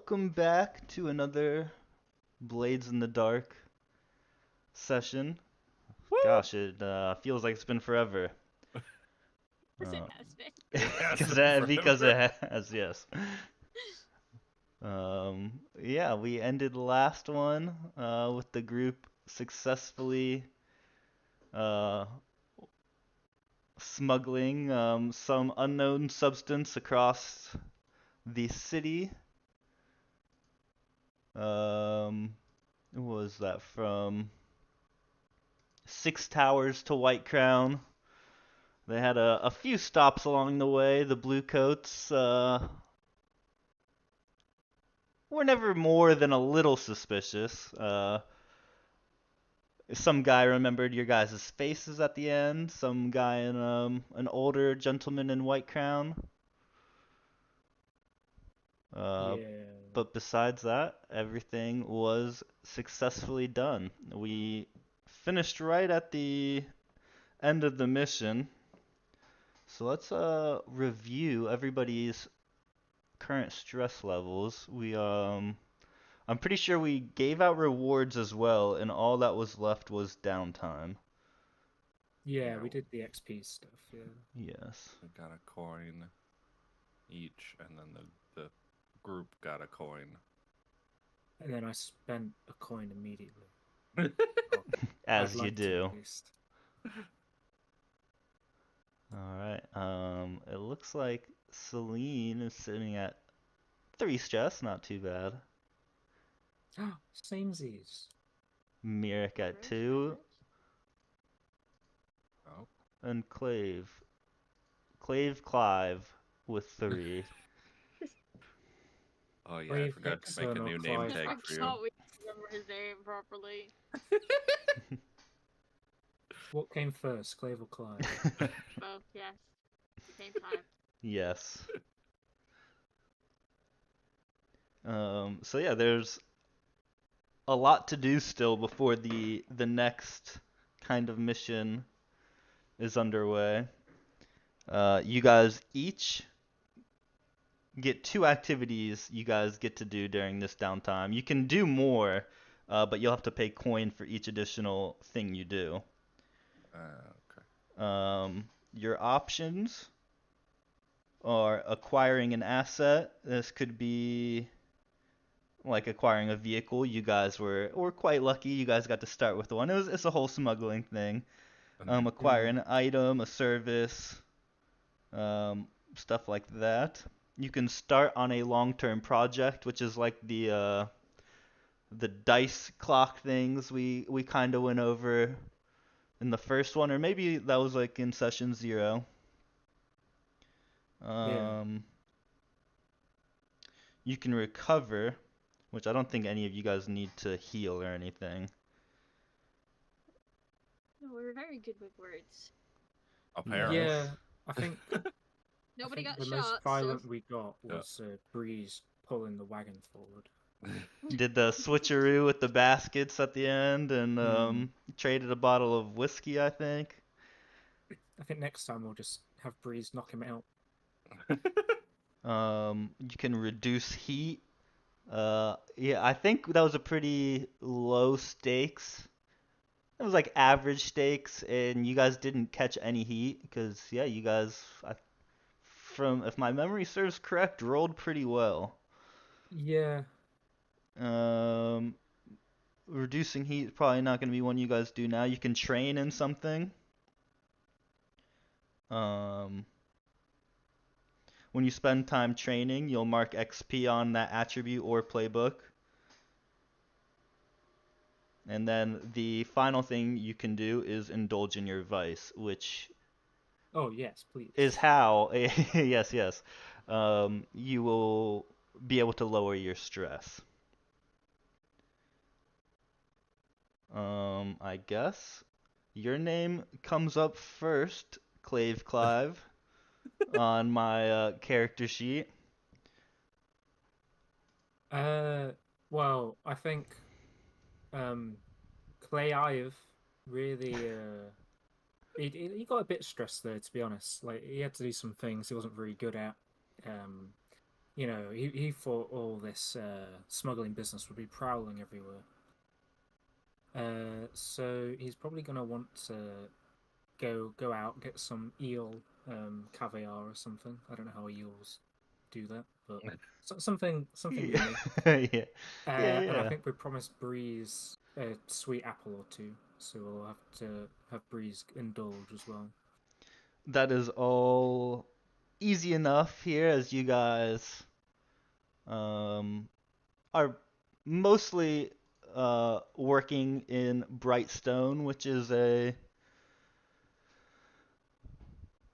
welcome back to another Blades in the Dark session. Gosh, it feels like it's been forever. Yes, it Uh, has been. It has because been because forever. it has, yes. Yeah, we ended the last one with the group successfully uh, smuggling some unknown substance across the city. What was that from? Six Towers to White Crown. They had a few stops along the way. The Bluecoats were never more than a little suspicious. Some guy remembered your guys' faces at the end. Some guy in an older gentleman in white crown. Uh, Yeah. but besides that, everything was successfully done. We finished right at the end of the mission. So let's review everybody's current stress levels. I'm pretty sure we gave out rewards as well, and all that was left was downtime. Yeah, Yeah, we did the XP stuff, yeah. Yes. we got a coin each, and then the group got a coin. And then I spent a coin immediately. As I'd you like to, do. at least. All right. It looks like Celine is sitting at 3 stress, not too bad. Samesies. Mirik at Average, 2, average. Oh, and Clive with 3. oh yeah, I Wave forgot to make a External new name Clive. tag I for you. thought we remember his name properly. What came first, Clave or Clive? Both, yes. Same time. Yes. So yeah, there's a lot to do still before the next kind of mission is underway. You guys each get 2 activities you guys get to do during this downtime. You can do more, but you'll have to pay coin for each additional thing you do. Okay. Your options are acquiring an asset. This could be like acquiring a vehicle. You guys were quite lucky. You guys got to start with one. It's a whole smuggling thing. Acquire an item, a service, um, stuff like that. You can start on a long-term project, which is like the dice clock things we kind of went over in the first one, or maybe that was like in session 0. Yeah. Um, you can recover, which I don't think any of you guys need to heal or anything. No, we were very good with words. Apparently. Yeah, I think Nobody got the shot, most so violent we got Yeah. was Breeze pulling the wagon forward. Did the switcheroo with the baskets at the end and traded a bottle of whiskey, I think. I think next time we'll just have Breeze knock him out. You can reduce heat. Yeah, I think that was a pretty low stakes. It was like average stakes, and you guys didn't catch any heat because yeah, you guys, from if my memory serves correct, rolled pretty well. Yeah. Um, Reducing heat is probably not going to be one you guys do now. You can train in something. Um, when you spend time training, you'll mark XP on that attribute or playbook. And then the final thing you can do is indulge in your vice, which Oh, yes, please. is how, yes, yes, you will be able to lower your stress. I guess your name comes up first, Clave Clive, on my character sheet. Well, I think Clay Ive really he got a bit stressed there, to be honest. Like he had to do some things he wasn't very good at. You know, he thought all this smuggling business would be prowling everywhere. So he's probably gonna want to go out, get some eel caviar or something. I don't know how eels do that, but something Yeah. unique. Yeah. Yeah, And I yeah. think we promised Breeze a sweet apple or two, so we'll have to have Breeze indulge as well. That is all easy enough here as you guys um are mostly working in Brightstone, which is a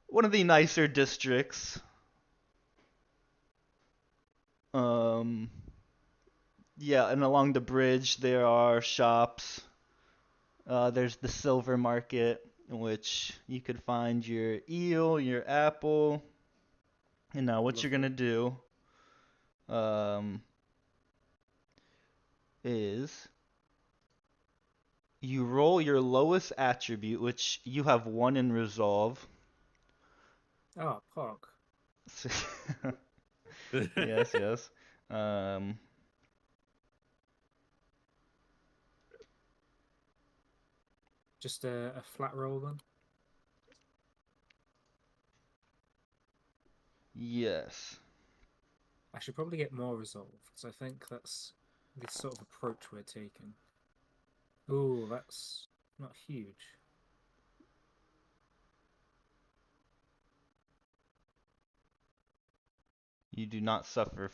one of the nicer districts. Um, yeah, and along the bridge there are shops. There's the silver market, in which you could find your eel, your apple. And now what you're Lovely. gonna do um, is you roll your lowest attribute, which you have one in resolve. Oh, Pog. Yes, yes. Um, Just a flat roll then? yes. I should probably get more resolve, because I think that's the sort of approach we're taking. Ooh, that's not huge. You do not suffer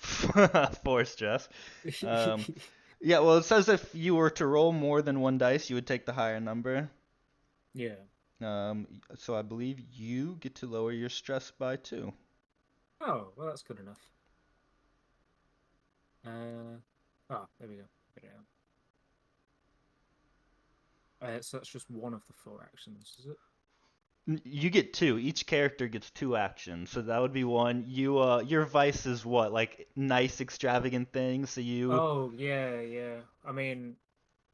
force stress. Um, yeah, well, it says if you were to roll more than one dice, you would take the higher number. Yeah. So I believe you get to lower your stress by 2. Oh, well, that's good enough. There we go. Get it out. So that's just one of the 4 actions, is it? You get 2. Each character gets 2 actions, so that would be one. Your vice is what, like nice, extravagant things. So you, Oh, yeah, yeah. I mean,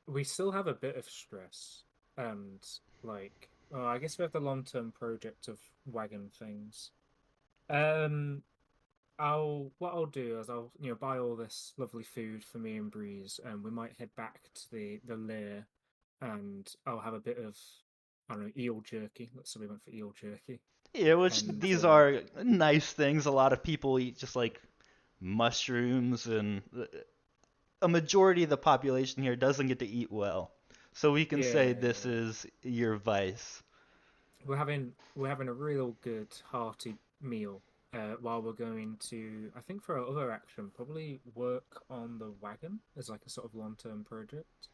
we still have a bit of stress, and I guess we have the long-term project of wagon things. Um, what I'll do is I'll buy all this lovely food for me and Breeze, and we might head back to the lair, and I'll have a bit of I don't know eel jerky. Let's say we went for eel jerky, yeah, which and these are nice things. A lot of people eat just like mushrooms, and a majority of the population here doesn't get to eat well. So we can say yeah, this is your vice. we're having a real good hearty meal. While we're going to, I think for our other action, probably work on the wagon as like a sort of long-term project.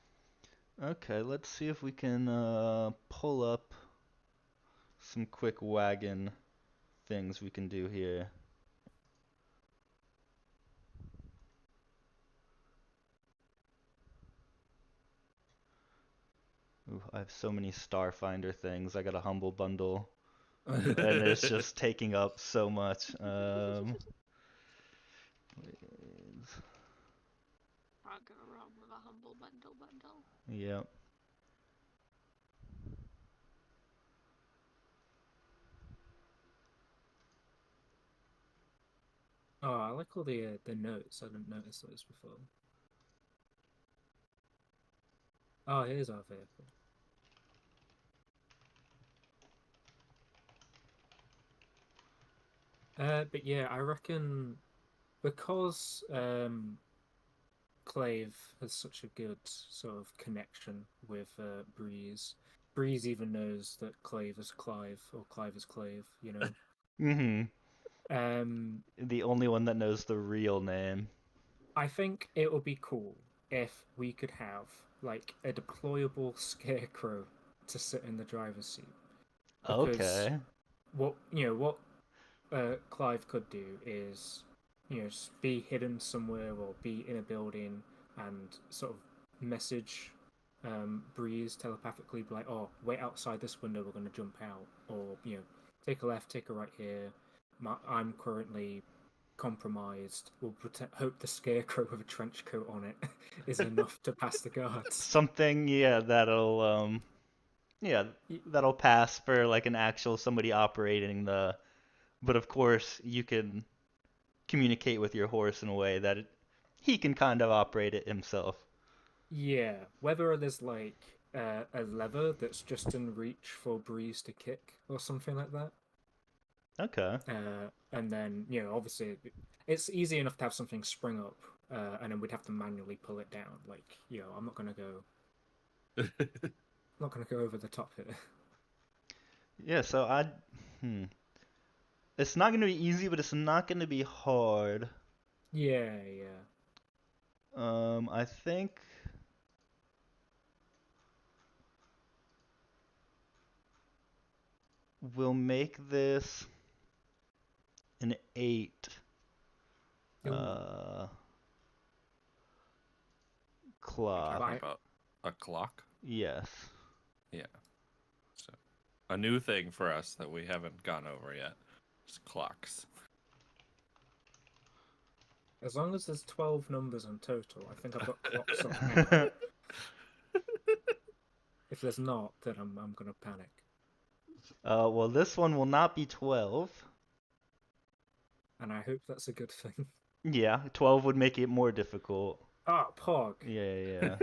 Okay, let's see if we can pull up some quick wagon things we can do here. Ooh, I have so many Starfinder things. I got a humble bundle, and it's just taking up so much. Can't go wrong with a humble bundle. Yep. Oh, I like all the notes. I didn't notice those before. Oh, here's our vehicle. But yeah, I reckon because Clave has such a good sort of connection with Breeze. Breeze even knows that Clave is Clive or Clive is Clave, you know. Mm-hmm. Um, The only one that knows the real name. I think it would be cool if we could have like a deployable scarecrow to sit in the driver's seat because Okay. what Clive could do is, be hidden somewhere or be in a building and sort of message Breeze telepathically, be like, "Oh, wait outside this window. We're going to jump out," or take a left, take a right here. I'm currently compromised. We'll hope the scarecrow with a trench coat on it is enough to pass the guards. Something, yeah, yeah, Y- that'll pass for like an actual somebody operating the. But of course, you can communicate with your horse in a way that he can kind of operate it himself. Yeah, whether there's like a lever that's just in reach for Breeze to kick or something like that. Okay. And then, obviously it's easy enough to have something spring up, and then we'd have to manually pull it down. Like, I'm not gonna go over the top here. Yeah, so it's not gonna be easy, but it's not gonna be hard. Yeah. I think we'll make this an 8. Ooh. Clock. Talking about a clock. Yes. Yeah. So a new thing for us that we haven't gone over yet is clocks. As long as there's 12 numbers in total, I think I've got clocks on hand. If there's not, then I'm gonna panic. Well, this one will not be 12. And I hope that's a good thing. Yeah, 12 would make it more difficult. Ah, Pog. Yeah. Is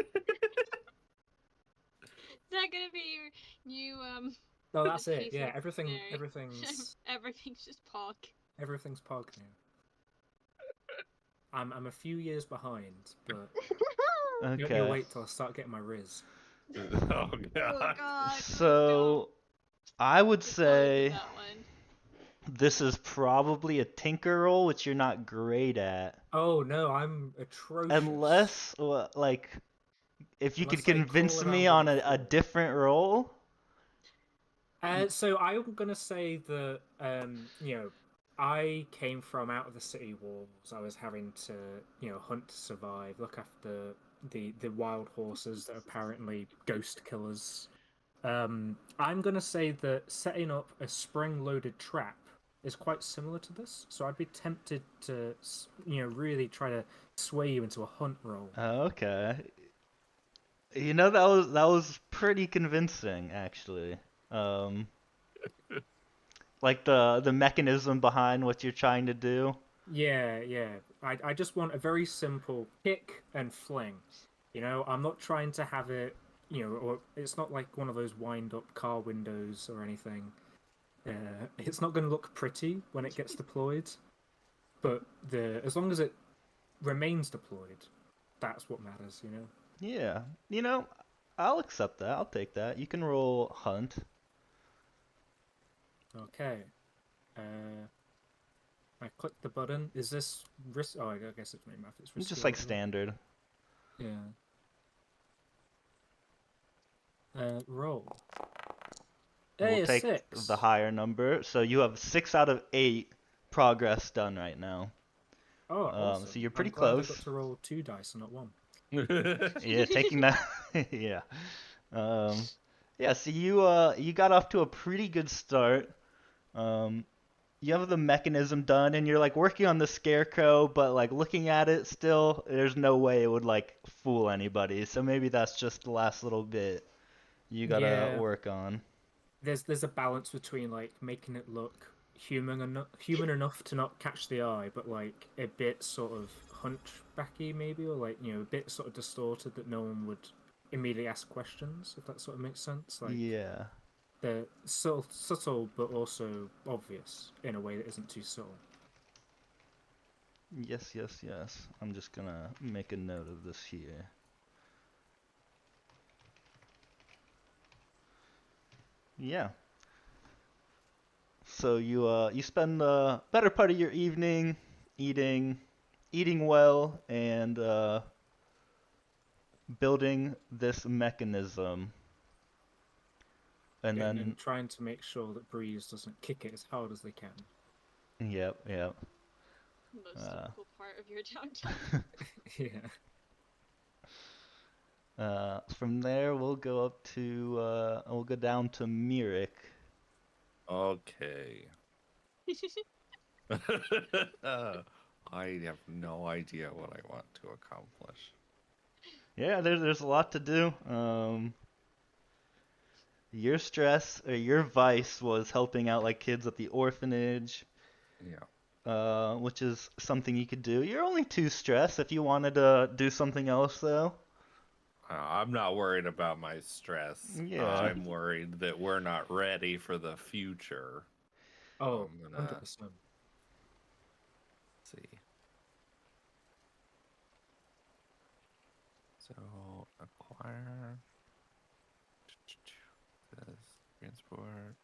that gonna be your new No, that's it. Case Yeah, of everything's everything's just Pog. everything's Pog now. I'm a few years behind, but you Okay. wait till I start getting my Riz. Oh Oh god. god. So, I would let's go with say that one. this is probably a tinker roll, which you're not great at. Oh no, I'm atrocious. Unless, like, if you could Unless they convince call me around on with a four. different roll. So I'm gonna say that I came from out of the city walls. I was having to hunt to survive, look after the wild horses that are apparently ghost killers. I'm gonna say that setting up a spring-loaded trap is quite similar to this. So I'd be tempted to really try to sway you into a hunt roll. Okay. That was pretty convincing, actually. Like the mechanism behind what you're trying to do. Yeah. I just want a very simple kick and fling. I'm not trying to have it, or it's not like one of those wind-up car windows or anything. It's not going to look pretty when it gets deployed, but as long as it remains deployed, that's what matters. Yeah. I'll accept that. I'll take that. You can roll hunt. Okay. I click the button. Is this risk? Oh, I guess it's math. It's It's risk. just like standard. Yeah. Roll. Hey, We'll a take 6. the higher number. So you have 6 out of 8 progress done right now. Oh, awesome. So you're pretty I'm glad I close. got to roll 2 dice and not 1. Yeah, taking that. Yeah. Yeah. So you got off to a pretty good start. You have the mechanism done, and you're like working on the scarecrow, but like looking at it still, there's no way it would like fool anybody. So maybe that's just the last little bit you gotta Yeah. work on. There's a balance between like making it look human enough to not catch the eye, but like a bit sort of hunchbacky maybe, or like a bit sort of distorted that no one would immediately ask questions, if that sort of makes sense. Like Yeah. they're subtle but also obvious in a way that isn't too subtle. Yes. I'm just gonna make a note of this here. Yeah. So you spend the better part of your evening eating well and building this mechanism. And And then trying to make sure that Breeze doesn't kick it as hard as they can. yep. Most difficult part of your downtime. Yeah. From there we'll go down to Mirik. Okay. I have no idea what I want to accomplish. Yeah, there's a lot to do. Your stress or your vice was helping out like kids at the orphanage. Yeah. which is something you could do. You're only 2 stress if you wanted to do something else, though. I'm not worried about my stress. Yeah. I'm worried that we're not ready for the future. Oh, I'm gonna 100%. see. So acquire. Says transport.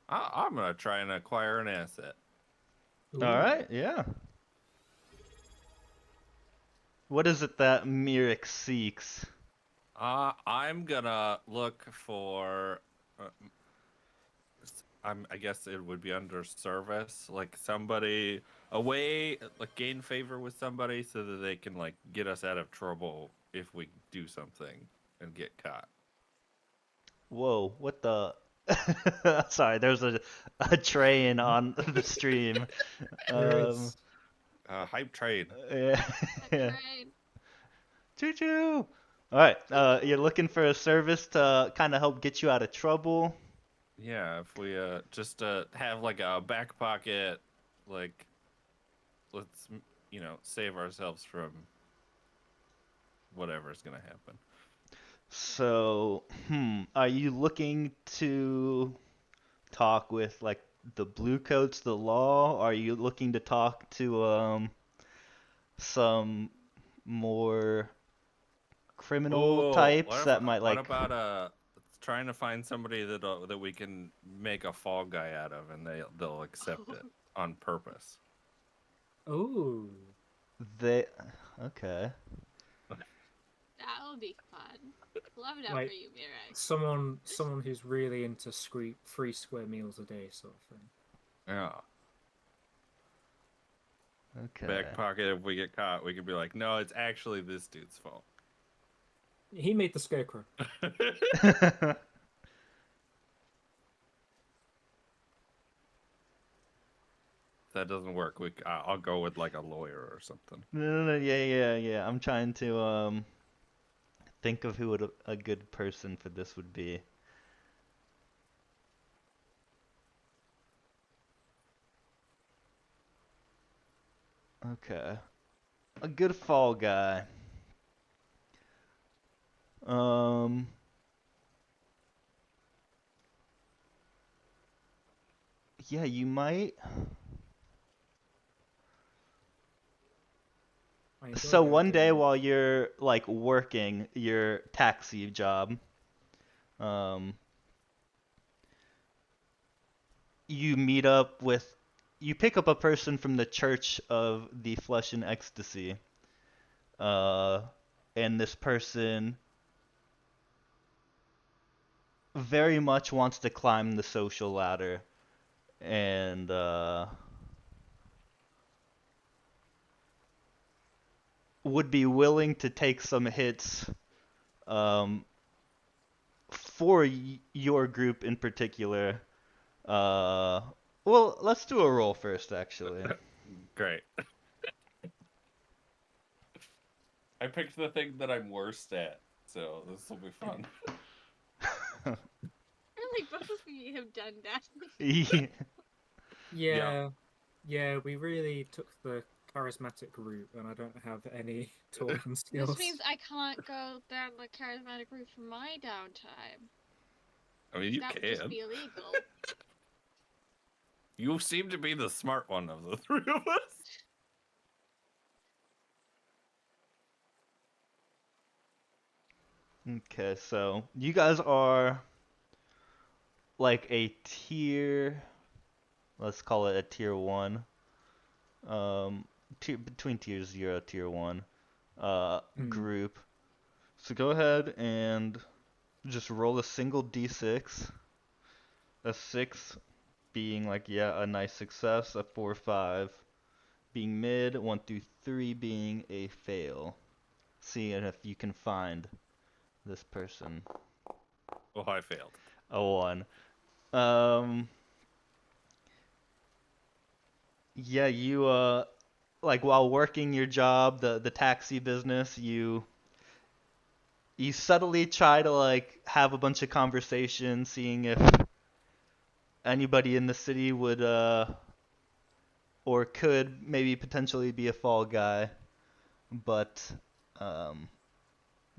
I'm gonna try and acquire an asset. Ooh. All right, yeah. What is it that Mirek seeks? I'm gonna look for. I guess it would be under service, like somebody a way, like gain favor with somebody so that they can like get us out of trouble if we do something and get caught. Whoa, what the? Sorry, there's a train on the stream. There Um, is. Hype trade. yeah. That's right. Choo choo. All right, you're looking for a service to kind of help get you out of trouble. Yeah, if we just have like a back pocket, like let's save ourselves from whatever's gonna happen. So, are you looking to talk with like the blue coats, the law? Are you looking to talk to some more criminal Oh, types that might what like? about trying to find somebody that we can make a fall guy out of, and they'll accept it on purpose. Ooh. They okay. That'll be fun. Love it out Like for you, Mirek. someone who's really into free square meals a day sort of thing. Yeah. Okay. Back pocket. If we get caught, we could be like, no, it's actually this dude's fault. He made the scarecrow. If that doesn't work, I'll go with like a lawyer or something. No, yeah. I'm trying to think of who would a good person for this would be. Okay. A good fall guy. Um yeah, you might. I enjoy So the one day idea of- while you're like working your taxi job, um you meet up with you pick up a person from the Church of the Flesh and Ecstasy. Uh and this person very much wants to climb the social ladder and would be willing to take some hits um, for your group in particular. Well, let's do a roll first, actually. Great. I picked the thing that I'm worst at, so this will be fun. Really, both of you have done that. Yeah. Yeah, we really took the charismatic route, and I don't have any talking skills. This means I can't go down the charismatic route for my downtime. I mean, you That would just can. be illegal. You seem to be the smart one of the three of us. Okay, so you guys are like a tier, let's call it a tier 1. Between tier 0 tier 1 group. So go ahead and just roll a single d6. A 6 being like, yeah, a nice success. A 4, 5 being mid. 1 through 3 being a fail. Seeing if you can find this person. Oh, I failed. A 1. Yeah, you like while working your job, the taxi business, you You subtly try to like have a bunch of conversations, seeing if anybody in the city would or could maybe potentially be a fall guy, but um,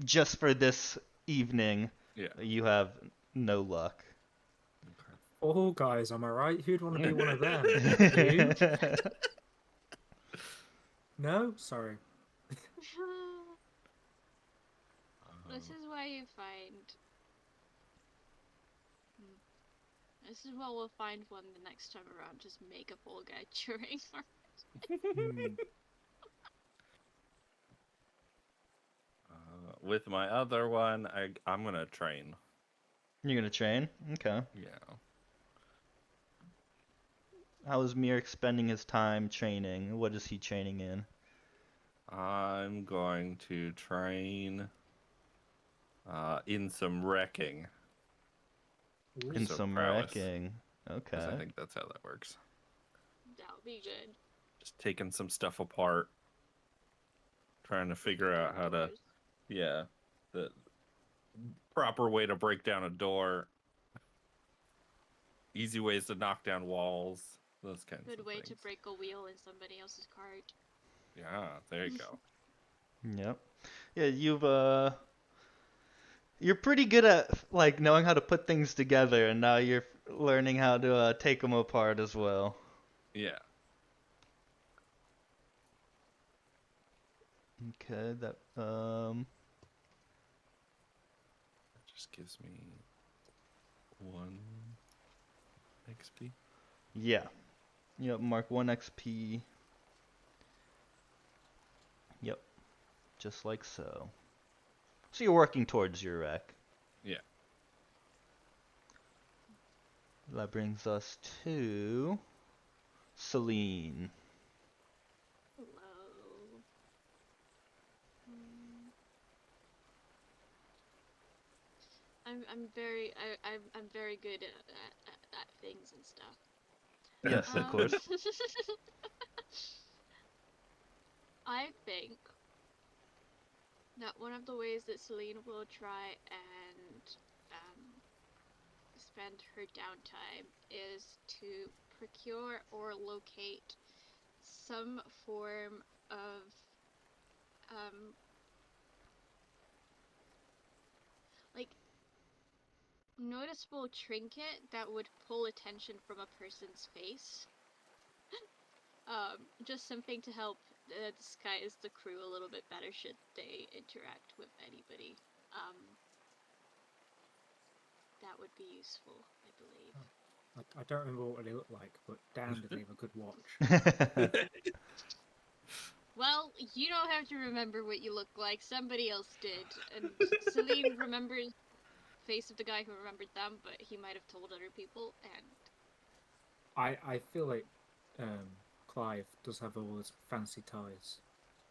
just for this evening, Yeah. you have no luck. Oh, guys, am I right? Who'd want to be one of them? You? No? Sorry. This is why you find. This is what we'll find when the next time around. Just make a full guy during our. Hmm. With my other one, I'm gonna train. You're gonna train? Okay. Yeah. How is Mirk spending his time training? What is he training in? I'm going to train in some wrecking. In So some prowess. wrecking. 'Cause I Okay. think that's how that works. That'll be good. Just taking some stuff apart, trying to figure out how to, Doors. yeah, the proper way to break down a door, easy ways to knock down walls, those kinds Good of way things. to break a wheel in somebody else's cart. Yeah, there you go. Yep. Yeah, you're pretty good at like knowing how to put things together, and now you're learning how to take them apart as well. Yeah. Okay, that That just gives me 1 XP. yeah. Yep, mark 1 XP. Yep. Just like so. So you're working towards your wreck. Yeah. That brings us to Celine. Hello. Hmm. I'm very good at things and stuff. Yes, of course. I think that one of the ways that Celine will try and spend her downtime is to procure or locate some form of like noticeable trinket that would pull attention from a person's face. Just something to help disguise the crew a little bit better should they interact with anybody. That would be useful, I believe. I don't remember what they look like, but damn, did they have a good watch. Well, you don't have to remember what you look like. Somebody else did, and Celine remembers the face of the guy who remembered them, but he might have told other people. And I feel like Clive does have all his fancy ties.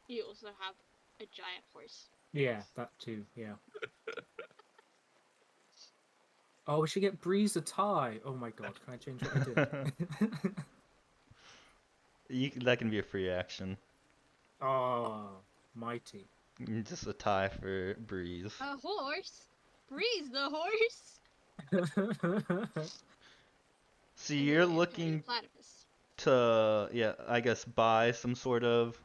you also have a giant horse. Yeah, that too, yeah. Oh, we should get Breeze a tie. Oh my god, can I change what I did? That can be a free action. Oh, mighty. Just a tie for Breeze. A horse? Breeze the horse? So you're Anyway, okay, looking platypus. to, yeah, I guess buy some sort of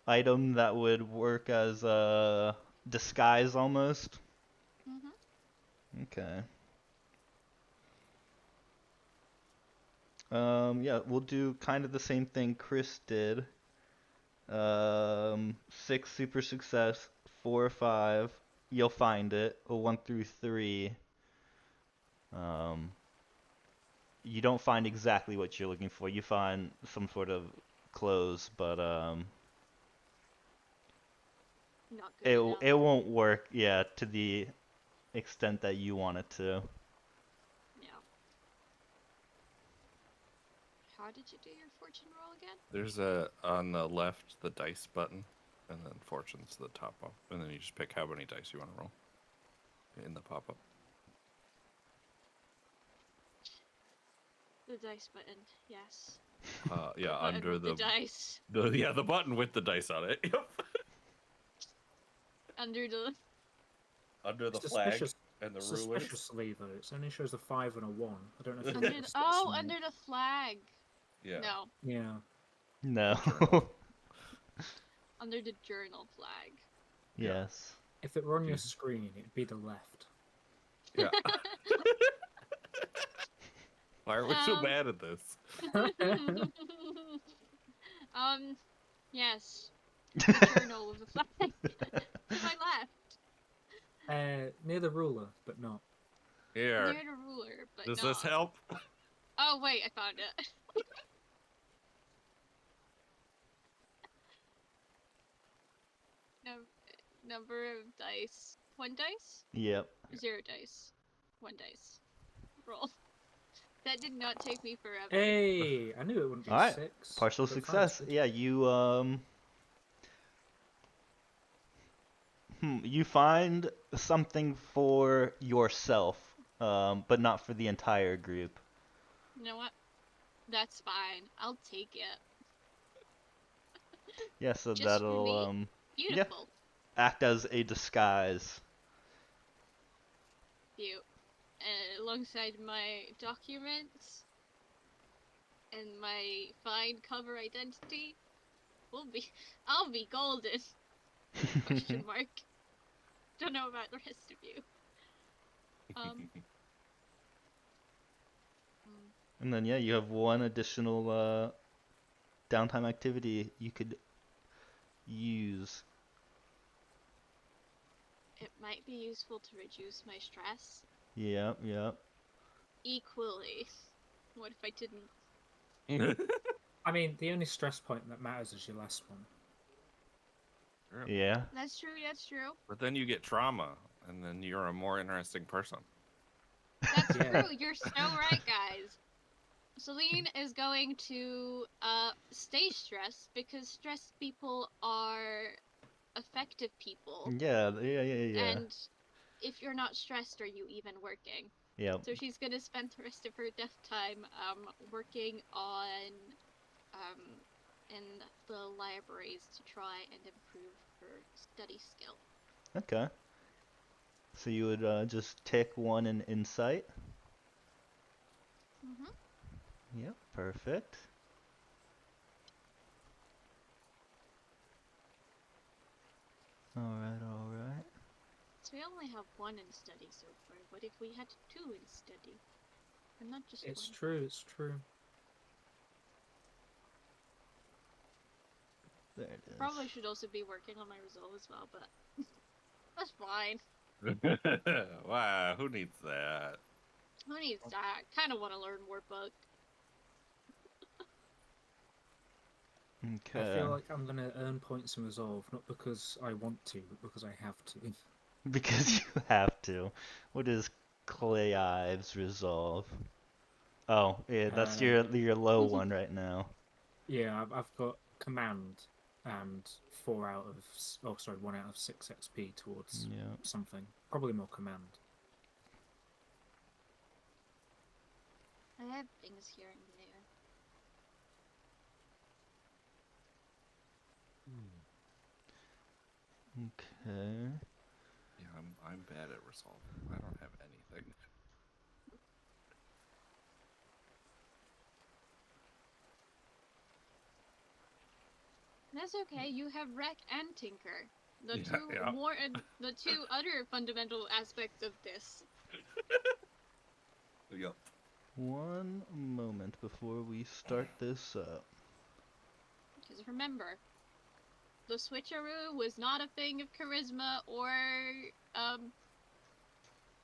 item that would work as a disguise almost. Mm-hmm. Okay. Yeah, we'll do kind of the same thing Chris did. 6 super success, 4 or 5. You'll find it. A 1 through 3. You don't find exactly what you're looking for. You find some sort of clothes, but Not good enough. it won't work, yeah, to the extent that you want it to. Yeah. How did you do your fortune roll again? There's on the left the dice button, and then fortune's the top up, and then you just pick how many dice you want to roll in the pop up. The dice button, yes. Yeah, The button under with the dice. the button with the dice on it. Yep. Under the Under the flag Suspicious, and the rulers. suspiciously though, it only shows a 5 and a 1. I don't know if you under the, noticed oh it, under the flag. Yeah. No, Yeah. No. Journal. under the journal flag. Yeah. Yes. If it were on your Dude. screen, it'd be the left. Yeah. Why are we so Um, bad at this? Yes. The journal with the flag. To my left. Near the ruler, but not. Here. Near the ruler, but Does not. this help? Oh wait, I found it. Number of dice. 1 dice? Yep. 0 dice. 1 dice. Roll. That did not take me forever. Hey, I knew it wouldn't be Alright, 6. Partial but success. five's good. Yeah, you find something for yourself, but not for the entire group. You know what? That's fine. I'll take it. Yeah, so Just for that'll me. Beautiful. act as a disguise. You. Alongside my documents and my fine cover identity, I'll be golden. Question mark. Don't know about the rest of you. And then yeah, you have one additional downtime activity you could use. It might be useful to reduce my stress Yep, yep. equally. What if I didn't? I mean, the only stress point that matters is your last one. Yeah. That's true, that's true. But then you get trauma, and then you're a more interesting person. That's Yeah. true, you're so right, guys. Celine is going to stay stressed because stressed people are effective people. Yeah, yeah. And if you're not stressed, are you even working? Yep. So she's gonna spend the rest of her death time working on in the libraries to try and improve her study skill. Okay. So you would just take one in insight. Yep, perfect. Alright. So we only have 1 in study so far. What if we had 2 in study? And not just It's 1? true, it's true. There it is. Probably should also be working on my resolve as well, but that's fine. Wow, who needs that? Who needs that? Kind of want to learn Workbook. Okay. I feel like I'm gonna earn points in resolve, not because I want to, but because I have to. Because you have to. What is Clay Ives resolve? Oh, yeah, that's your low one right now. Yeah, I've got command and 1 out of 6 XP towards Yeah. something. Probably more command. I have things here and there. Okay. Yeah, I'm bad at resolve. I don't have anything. That's okay. You have Wreck and Tinker. The Yeah, yeah. the 2 other fundamental aspects of this. Yep. One moment before we start this up. Because remember, the switcheroo was not a thing of charisma or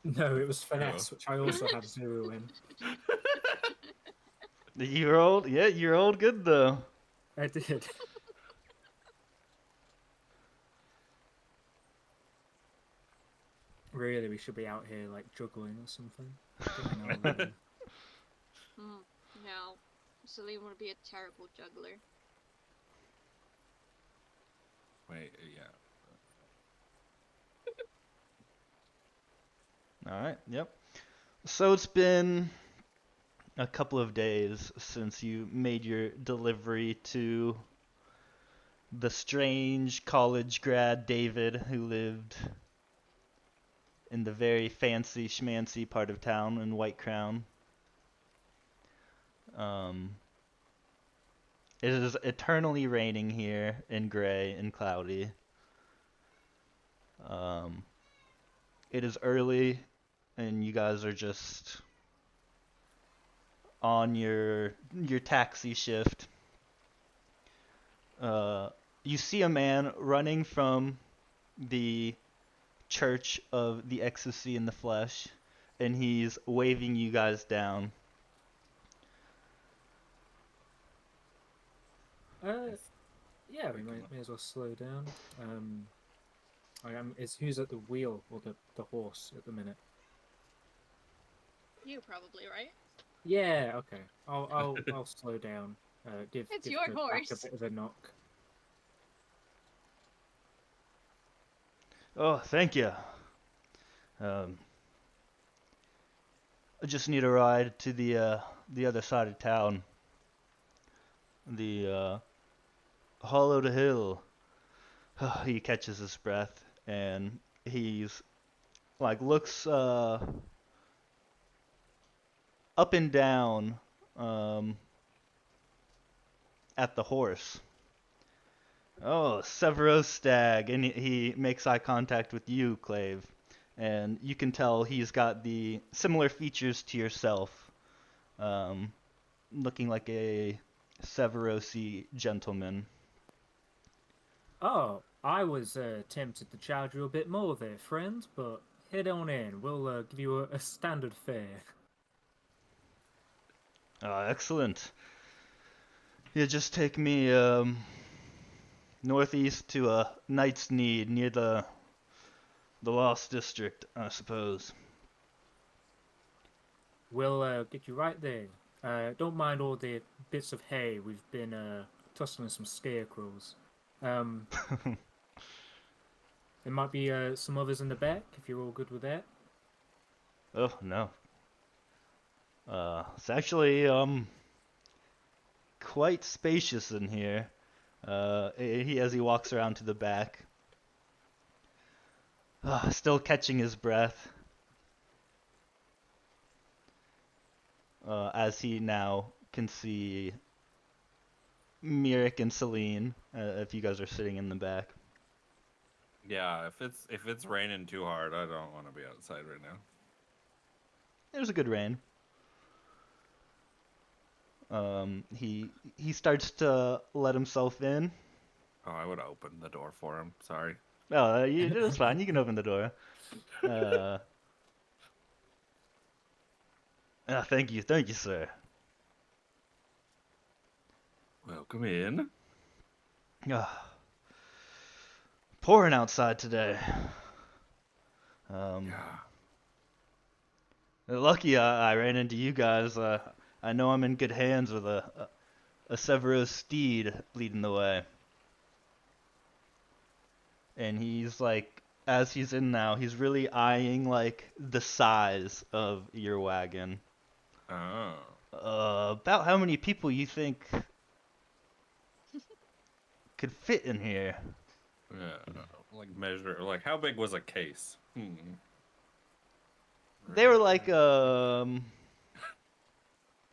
No, it was finesse, which I also had 0 in. You're old, yeah, you're old good though. I did. Really, we should be out here like juggling or something. I don't know, really. No. Celine would be a terrible juggler. Wait, yeah. Alright, yep. So it's been a couple of days since you made your delivery to the strange college grad David who lived in the very fancy schmancy part of town in White Crown. It is eternally raining here and gray and cloudy. It is early and you guys are just on your taxi shift. You see a man running from the Church of the Ecstasy in the Flesh, and he's waving you guys down. Yeah, we may as well slow down. Who's at the wheel or the horse at the minute? You probably, right? Yeah, okay. I'll slow down. Give your the back horse. a bit of a knock. Oh, thank you. I just need a ride to the other side of town. The Hollow to Hill. He catches his breath and he's like looks up and down at the horse. Oh, Severos Stag, and he makes eye contact with you, Clave, and you can tell he's got the similar features to yourself, looking like a Severosi gentleman. Oh, I was tempted to charge you a bit more there, friend, but head on in. We'll give you a standard fare. Excellent. You just take me northeast to Knight's Need near the Lost District, I suppose. We'll get you right there. Don't mind all the bits of hay. We've been tussling some scarecrows. There might be some others in the back, if you're all good with that. Oh, no. It's actually, quite spacious in here. As he walks around to the back. Still catching his breath. As he now can see Mirik and Celine, if you guys are sitting in the back. Yeah, if it's raining too hard, I don't want to be outside right now. There's a good rain. He starts to let himself in. Oh, I would open the door for him. Sorry. Oh, it's fine. You can open the door. Thank you, sir. Welcome in. Pouring outside today. Yeah. Lucky I ran into you guys. I know I'm in good hands with a Severos steed leading the way. And he's like, as he's in now, he's really eyeing like the size of your wagon. Oh. About how many people you think could fit in here? Yeah. Like measure. Like how big was a case? They were like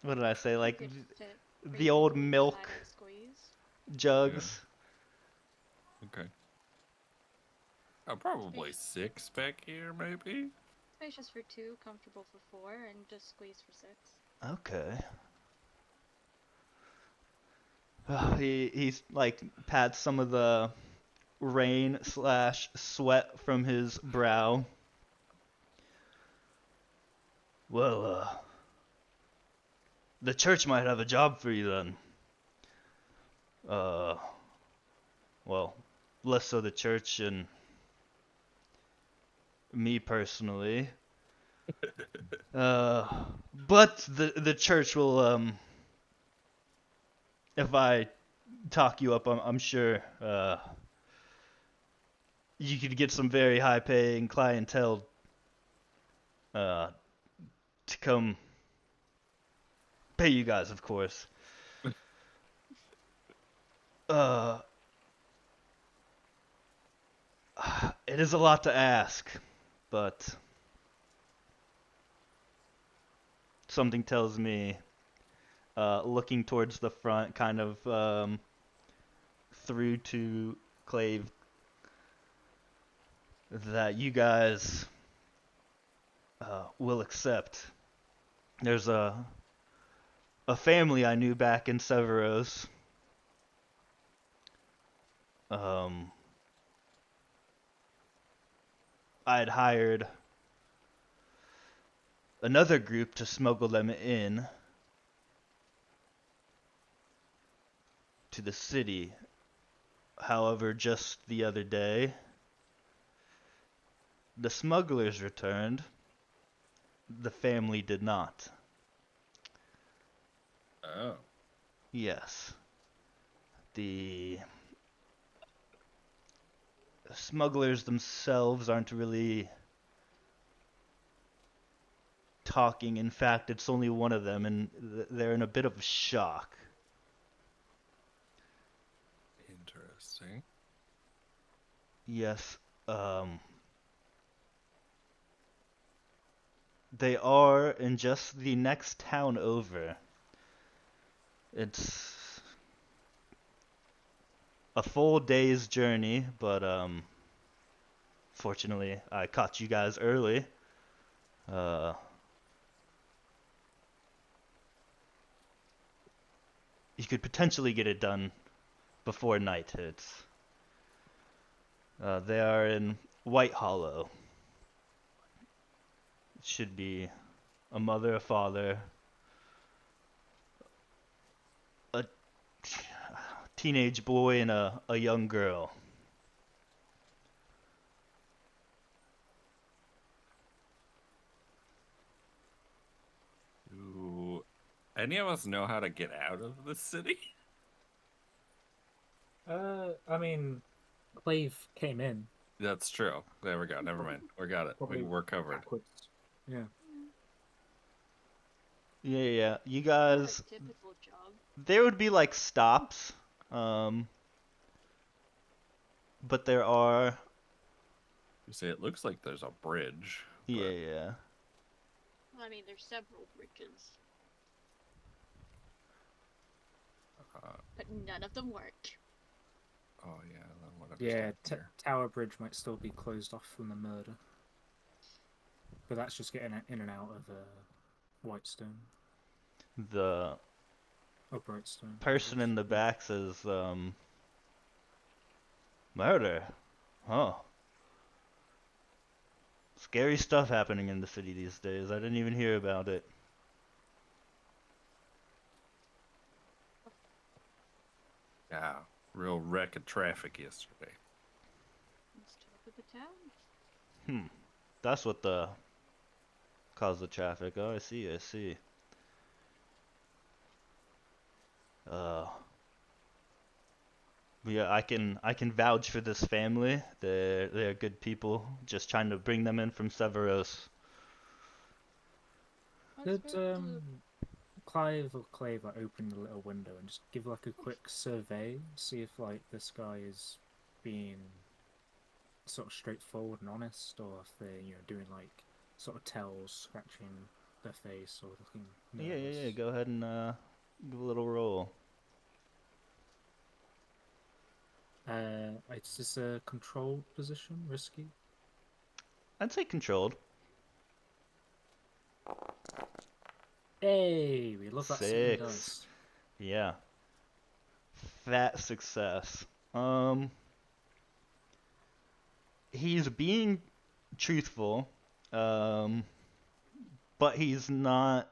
what did I say? Like You could fit the old people milk inside and squeeze. jugs. Okay. Probably 6 back here, maybe. Spacious for 2, comfortable for 4, and just squeeze for 6. Okay. He's like pats some of the rain / sweat from his brow. Well, the church might have a job for you then. Well, less so the church and me personally. But the church will, if I talk you up, I'm sure, you could get some very high paying clientele, to come pay you guys, of course. It is a lot to ask, but something tells me, looking towards the front, kind of through to Clave, that you guys will accept. There's a family I knew back in Severos. Um, I'd hired another group to smuggle them in to the city. However, just the other day, the smugglers returned. The family did not. Oh. Yes. The smugglers themselves aren't really talking. In fact, it's only one of them, and they're in a bit of shock. Interesting. Yes, they are in just the next town over. It's a full day's journey, but fortunately I caught you guys early. Uh, you could potentially get it done before night hits. They are in White Hollow. It should be a mother, a father, a teenage boy, and a young girl. Do any of us know how to get out of the city? I mean, Clave came in. That's true. There we go. Never mind. We got it. Probably We're covered. backwards. Yeah. Yeah. You Not guys, a typical job. there would be like stops, um, but there are. You say it looks like there's a bridge. Yeah. I mean, there's several bridges, but none of them work. Oh yeah. Then what Yeah, here? Tower Bridge might still be closed off from the murder. But that's just getting in and out of Whitestone. The Or Brightstone. person in the back says, murder. Huh. Scary stuff happening in the city these days. I didn't even hear about it. Yeah. Real wreck of traffic yesterday. Let's talk of the town. That's what the caused the traffic. Oh, I see. Uh, yeah, I can vouch for this family. They're good people. Just trying to bring them in from Severos. What's Could with Clive or Clave like, open the little window and just give like a quick survey, see if like this guy is being sort of straightforward and honest, or if they're doing like sort of tells, scratching their face or looking nervous. Yeah. Go ahead and give a little roll. Is this a controlled position? Risky? I'd say controlled. Hey, we love that second 6. dice. Yeah. Fat success. He's being truthful, but he's not.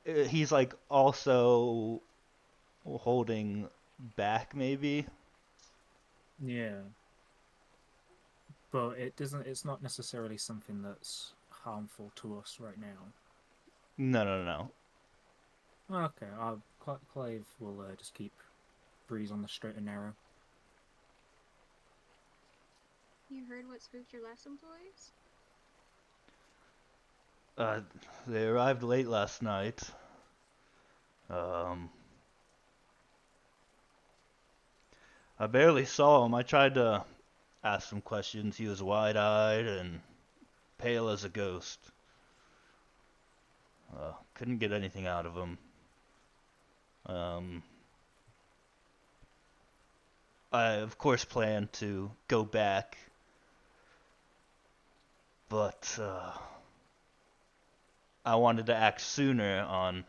He's like also holding back, maybe. Yeah. But it doesn't. It's not necessarily something that's harmful to us right now. No. Okay, Clive will just keep Breeze on the straight and narrow. you heard what spooked your last employees? They arrived late last night. I I barely saw him. I tried to ask him questions. He was wide-eyed and pale as a ghost. Couldn't get anything out of him. I, of course, plan to go back, but I wanted to act sooner on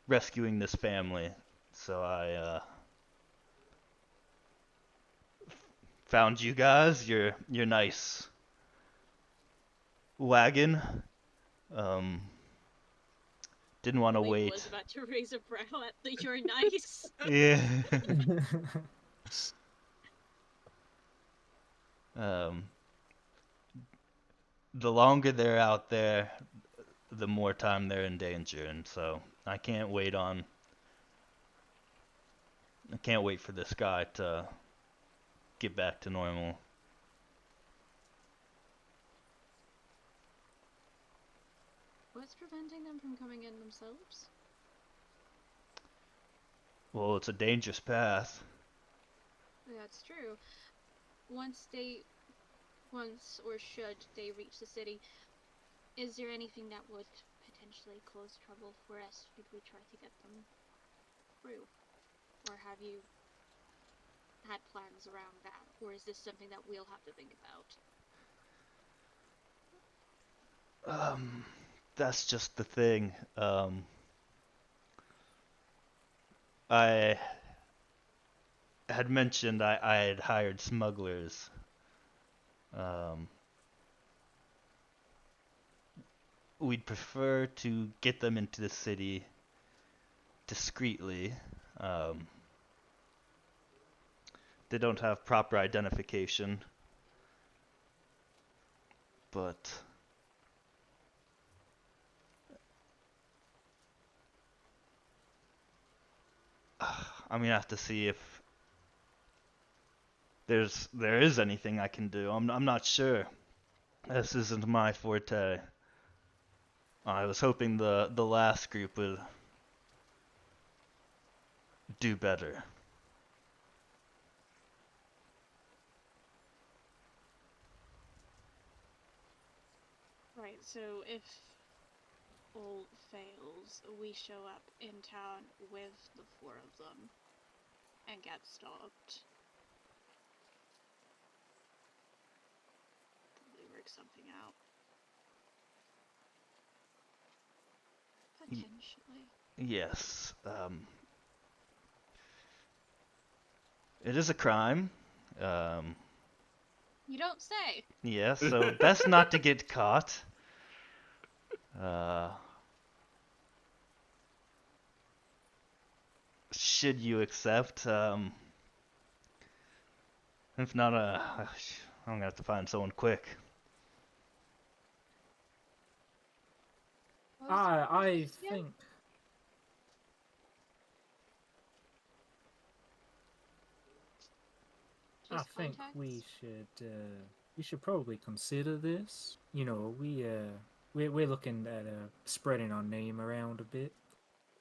rescuing this family, so I found you guys, your nice wagon. Didn't want to Lee was wait. about to raise a brow at the "you're nice." Yeah. Um, the longer they're out there, the more time they're in danger, and so I can't wait for this guy to get back to normal. What's preventing them from coming in themselves? Well, it's a dangerous path. That's true. Once or should they reach the city, is there anything that would potentially cause trouble for us should we try to get them through? Or have you had plans around that? Or is this something that we'll have to think about? That's just the thing. I had mentioned I had hired smugglers. We'd prefer to get them into the city discreetly. They don't have proper identification, but I'm gonna have to see if there is anything I can do. I'm not sure. This isn't my forte. I was hoping the last group would do better. Right, so if all fails, we show up in town with the four of them and get stopped. Probably work something out. Potentially. Yes. It is a crime. You don't say. Yeah, so best not to get caught. Should you accept? If not, I'm gonna have to find someone quick. I Yeah. think Just we contacts? we should probably consider this. You know, we're looking at spreading our name around a bit.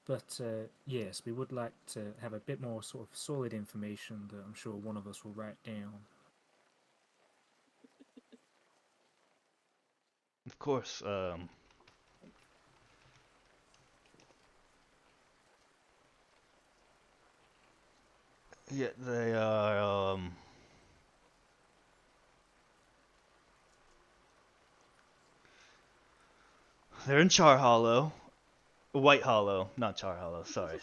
But yes, we would like to have a bit more sort of solid information that I'm sure one of us will write down. Of course. Yeah, they are. They're in Char Hollow. White Hollow, not Char Hollow. Sorry.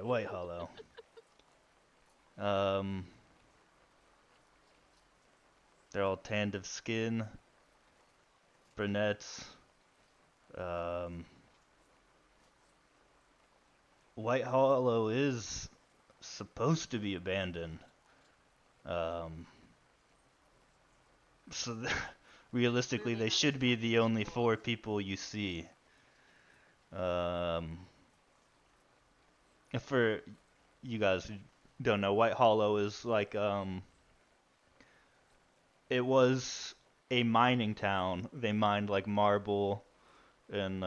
White Hollow. They're all tanned of skin, brunettes. White Hollow is supposed to be abandoned. So realistically, they should be the only four people you see. For you guys who don't know, White Hollow is like it was a mining town. They mined like marble, and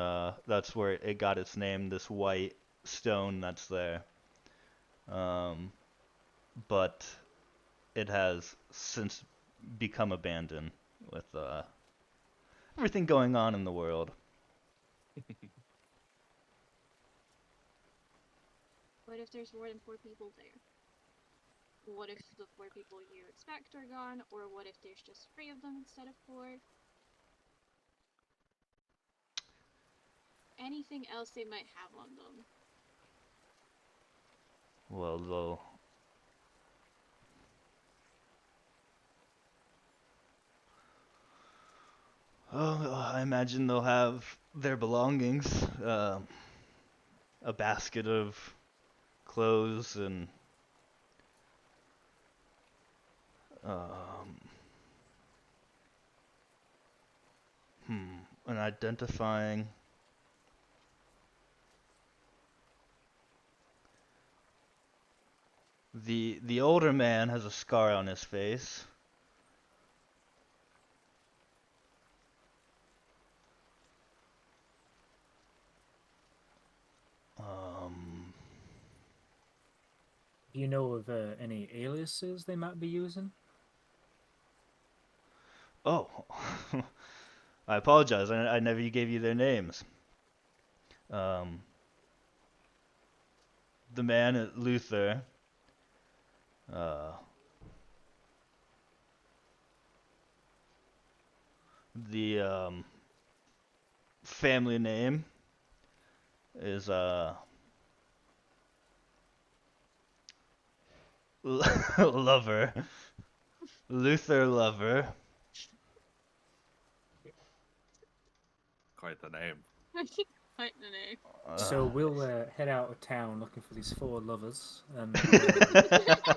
that's where it got its name. This white stone that's there. but it has since become abandoned with everything going on in the world. What if there's more than 4 people there? What if the 4 people you expect are gone, or what if there's just 3 of them instead of 4? Anything else they might have on them? Well, though, I imagine they'll have their belongings, a basket of clothes and um, an identifying. The older man has a scar on his face. Um, Do you know of any aliases they might be using? oh, I apologize. I never gave you their names. Um, the man at Luther. Uh, the family name is Lover. Luther Lover. Quite the name. Quite the name. So we'll head out of town looking for these 4 lovers, and I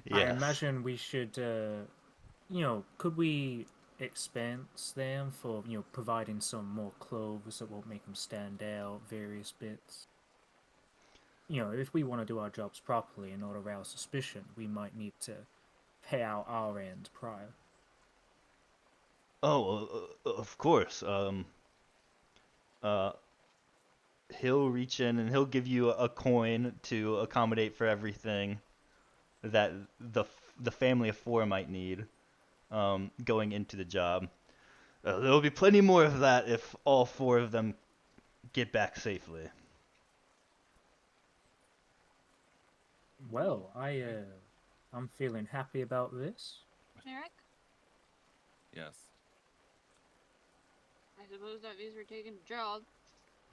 Yes. imagine we should, could we expense them for, providing some more clothes that won't make them stand out, various bits? If we want to do our jobs properly and not arouse suspicion, we might need to pay out our end prior. Oh, of course. Uh, he'll reach in and he'll give you a coin to accommodate for everything that the family of 4 might need going into the job. There'll be plenty more of that if all 4 of them get back safely. Well, I'm feeling happy about this. Merrick? Yes. I suppose that means we're taking a job.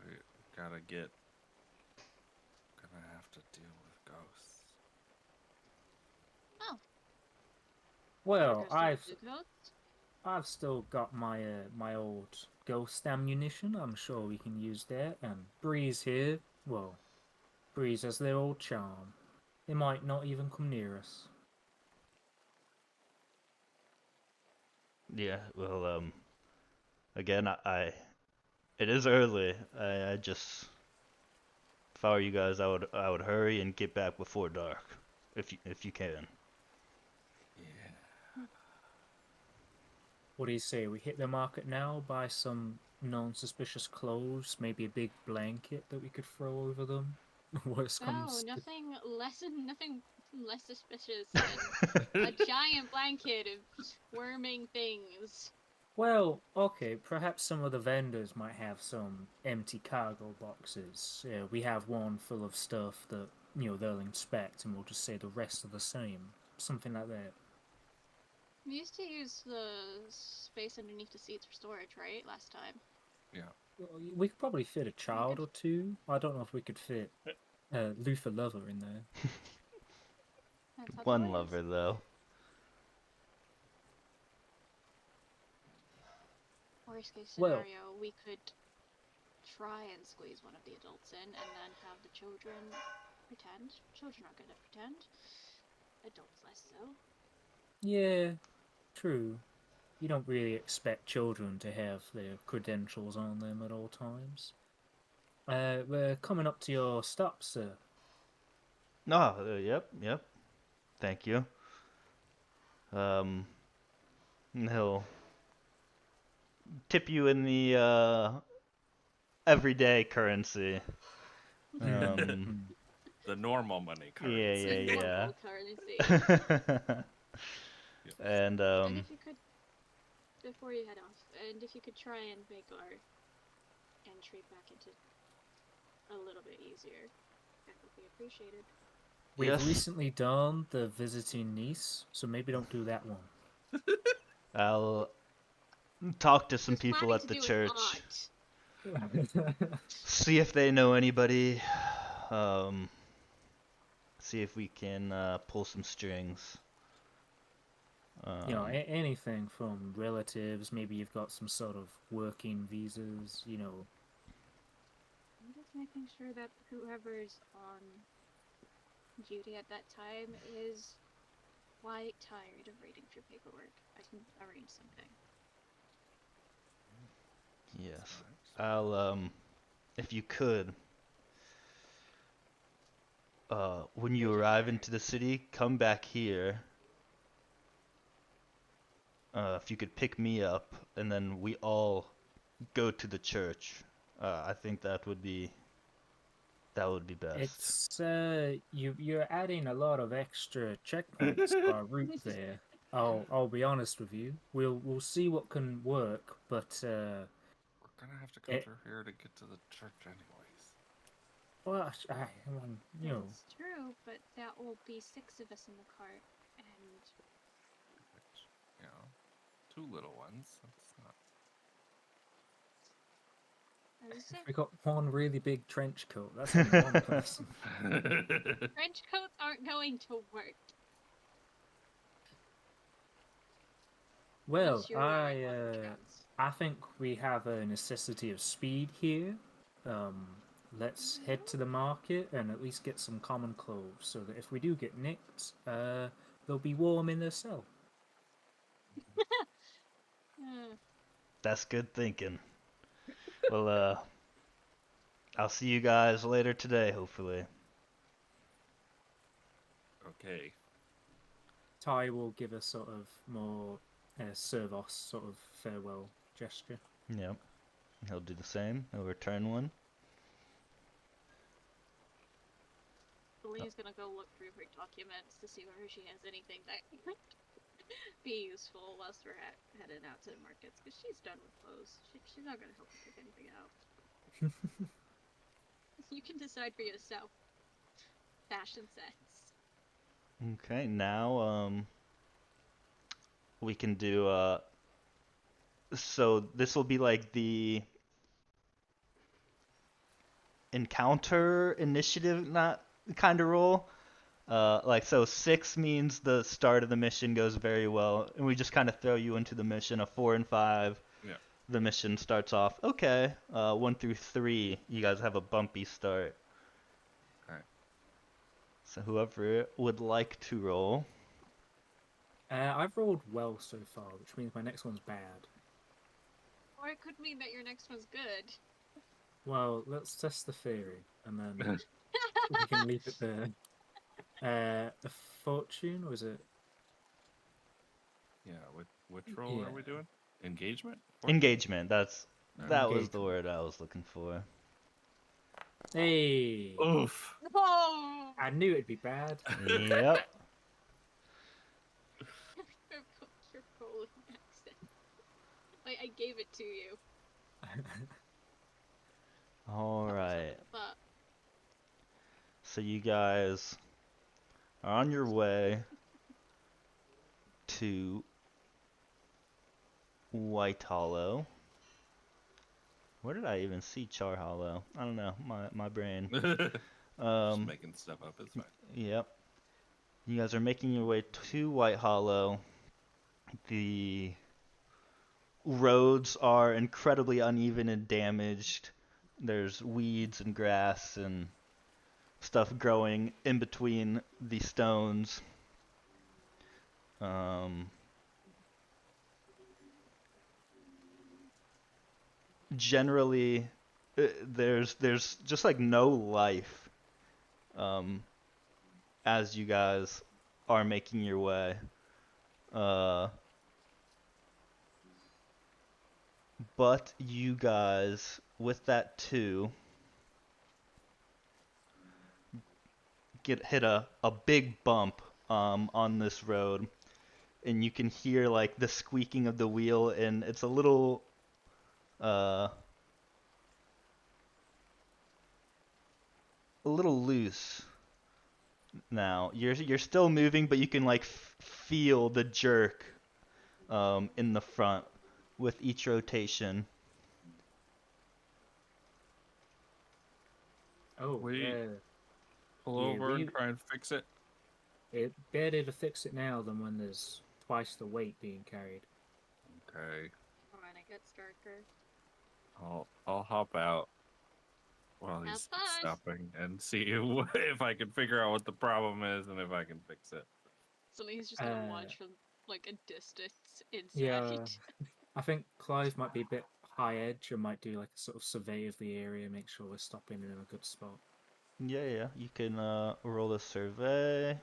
We gonna have to deal with ghosts. Oh. Well, Because of ghosts? I've still got my old ghost ammunition. I'm sure we can use that. And Breeze here, well, Breeze has their old charm. They might not even come near us. Yeah, well, again, it is early. I just, if I were you guys, I would hurry and get back before dark, if you can. Yeah. What do you say? We hit the market now, buy some non-suspicious clothes, maybe a big blanket that we could throw over them. Worst No, comes to... nothing less suspicious than a giant blanket of squirming things. Well, okay, perhaps some of the vendors might have some empty cargo boxes. We have one full of stuff that, they'll inspect and we'll just say the rest are the same. Something like that. We used to use the space underneath the seats for storage, right? Last time. Well, we could probably fit a child or 2. I don't know if we could fit Luther Lover in there. That's how One toys. lover, though. Worst case Well- scenario, we could try and squeeze one of the adults in and then have the children pretend. Children are good at pretend. Adults less so. Yeah, true. You don't really expect children to have their credentials on them at all times. We're coming up to your stop, sir. No, yep. Thank you. And he'll tip you in the everyday currency. the normal money Yeah, currency. yeah. Normal currency. Yep. And And if you could, before you head off, and if you could try and make our entry back into a little bit easier, that would be appreciated. We've Yes. recently done the visiting niece, so maybe don't do that one. I'll talk to some I was people planning at to the do church. an aunt. See if they know anybody. See if we can pull some strings. You know, anything from relatives. Maybe you've got some sort of working visas. You know, I'm just making sure that whoever's on duty at that time is quite tired of reading through paperwork. I can arrange something. Yes. I'll if you could, when you arrive into the city, come back here. If you could pick me up, and then we all go to the church. I think that would be best. it's you're adding a lot of extra checkpoints to our route there. I'll be honest with you. We'll see what can work, but We're gonna have to go it- through here to get to the church, anyways. well, I mean, you know, That's true, but that will be 6 of us in the cart, and Which, you know, 2 little ones. That's not. as I say, we got one really big trench coat. That's only one person. trench coats aren't going to work. Well, unless you're wearing leather trunks. I think we have a necessity of speed here. Let's head to the market and at least get some common clothes, so that if we do get nicked, they'll be warm in their cell. That's good thinking. Well, I'll see you guys later today, hopefully. Okay. Ty will give a sort of more Servos sort of farewell gesture. Yep. He'll do the same. He'll return one. Celine's gonna go look through her documents to see whether she has anything that might be useful whilst we're heading out to the markets, because she's done with clothes. She's not gonna help us pick anything out. You can decide for yourself. Fashion sense. Okay, now we can do so this will be like the encounter initiative not kind of roll. Like so 6 means the start of the mission goes very well and we just kind of throw you into the mission. A 4 and 5, Yeah. the mission starts off okay. 1 through 3 you guys have a bumpy start. Alright. So whoever would like to roll. I've rolled well so far, which means my next one's bad. Or it could mean that your next one's good. Well, let's test the theory, and then we can leave it there. A fortune, was it? Yeah. Which role Yeah. are we doing? Engagement? Engagement, that was the Engagement. word I was looking for. Hey! Oof. Oh! I knew it'd be bad. Yep. Your Polish accent. Like, I gave it to you. All right. But So you guys are on your way to White Hollow. Where did I even see Char Hollow? I don't know. My brain. Just making stuff up. It's fine. Yep. You guys are making your way to White Hollow. The roads are incredibly uneven and damaged. There's weeds and grass and stuff growing in between the stones. Generally, there's just like no life as you guys are making your way. But you guys, with that too, hit a big bump on this road, and you can hear like the squeaking of the wheel, and it's uh a little loose now. You're still moving, but you can like feel the jerk in the front with each rotation. Oh, We pull Yeah, over and try and fix it. it better to fix it now than when there's twice the weight being carried. Okay. When it gets darker. I'll hop out while Have he's fun. stopping and see if I can figure out what the problem is and if I can fix it. So he's just gonna Uh, watch from like a distance inside. Yeah, I think Clive might be a bit high edge and might do like a sort of survey of the area, make sure we're stopping in a good spot. Yeah, you can roll a survey.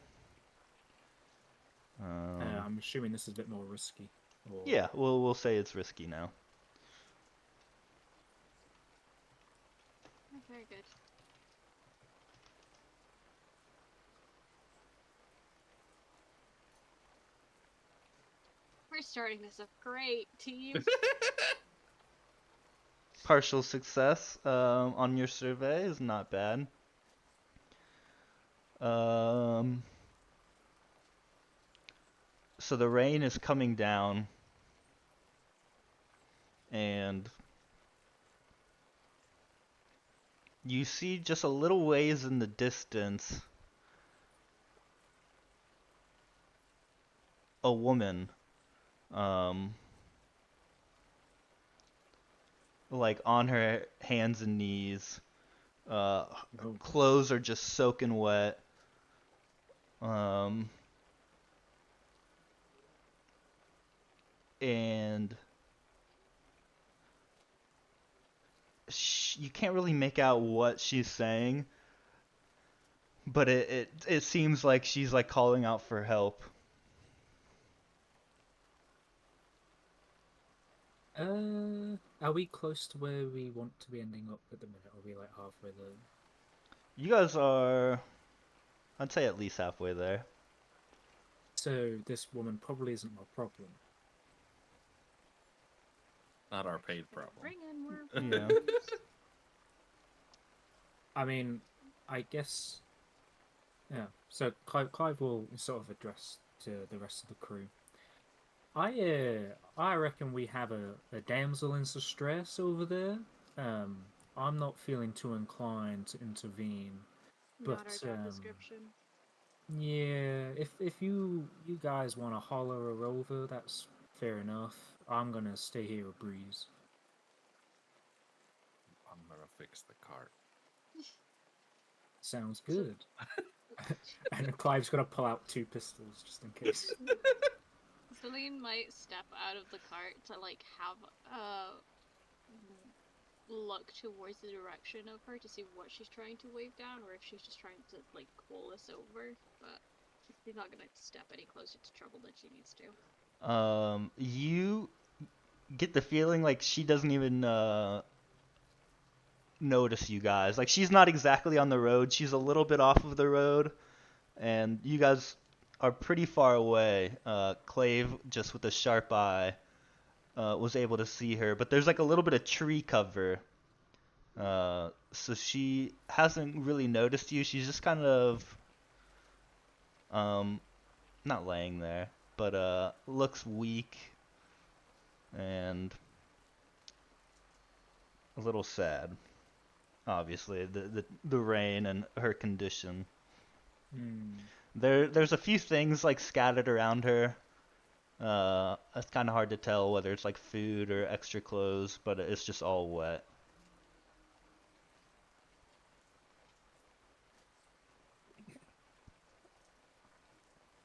I'm assuming this is a bit more risky. Or... Yeah, we'll say it's risky now. Oh, very good. We're starting this up great, team. Partial success on your survey is not bad. So the rain is coming down, and you see just a little ways in the distance a woman, like on her hands and knees. Oh, Clothes are just soaking wet. And you can't really make out what she's saying, but it seems like she's like calling out for help. Are we close to where we want to be ending up at the minute? Or are we like halfway there? You guys are, I'd say, at least halfway there. So this woman probably isn't my problem. Not our paid problem. Bring in more. Yeah. I mean, I guess. Yeah. So Clive will sort of address to the rest of the crew. I reckon we have a damsel in distress over there. I'm not feeling too inclined to intervene. Not our But, job description. Yeah, if you guys want to holler her over, that's fair enough. I'm gonna stay here with Breeze. I'm gonna fix the cart. Sounds good. And Clive's gonna pull out 2 pistols just in case. Celine might step out of the cart to like have a look towards the direction of her to see what she's trying to wave down, or if she's just trying to like call us over. But she's not gonna step any closer to trouble than she needs to. You get the feeling like she doesn't even notice you guys. Like she's not exactly on the road. She's a little bit off of the road, and you guys are pretty far away. Clave, just with a sharp eye, was able to see her, but there's like a little bit of tree cover. So she hasn't really noticed you. She's just kind of not laying there, but looks weak and a little sad. Obviously, the rain and her condition. There's a few things like scattered around her. It's kind of hard to tell whether it's like food or extra clothes, but it's just all wet.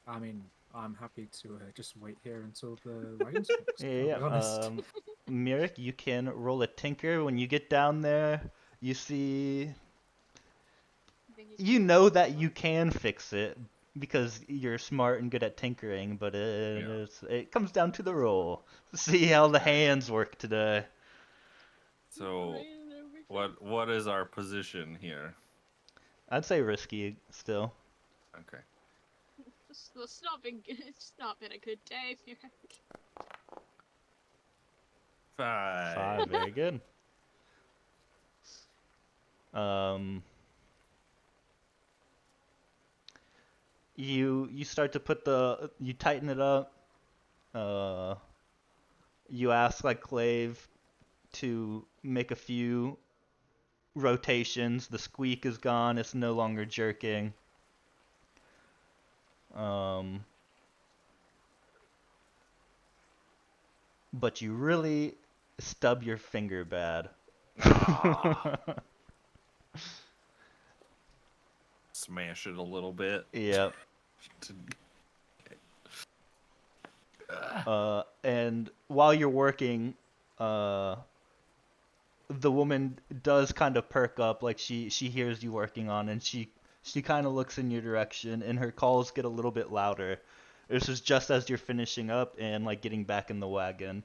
I mean, I'm happy to just wait here until the wagon's fixed. Yeah. I'll be honest. Mirik, you can roll a tinker. When you get down there, you see, you know that you can fix it because you're smart and good at tinkering, but it comes down to the roll. See how the hands work today. So, what is our position here? I'd say risky still. Okay. It's not been good. It's not been a good day. Five. Very good. Um, you start to you tighten it up. You ask like Clave to make a few rotations. The squeak is gone. It's no longer jerking. Um, but you really stub your finger bad. Smash it a little bit. Yep. And while you're working, the woman does kind of perk up, like she hears you working on, and she kind of looks in your direction, and her calls get a little bit louder. This is just as you're finishing up and like getting back in the wagon,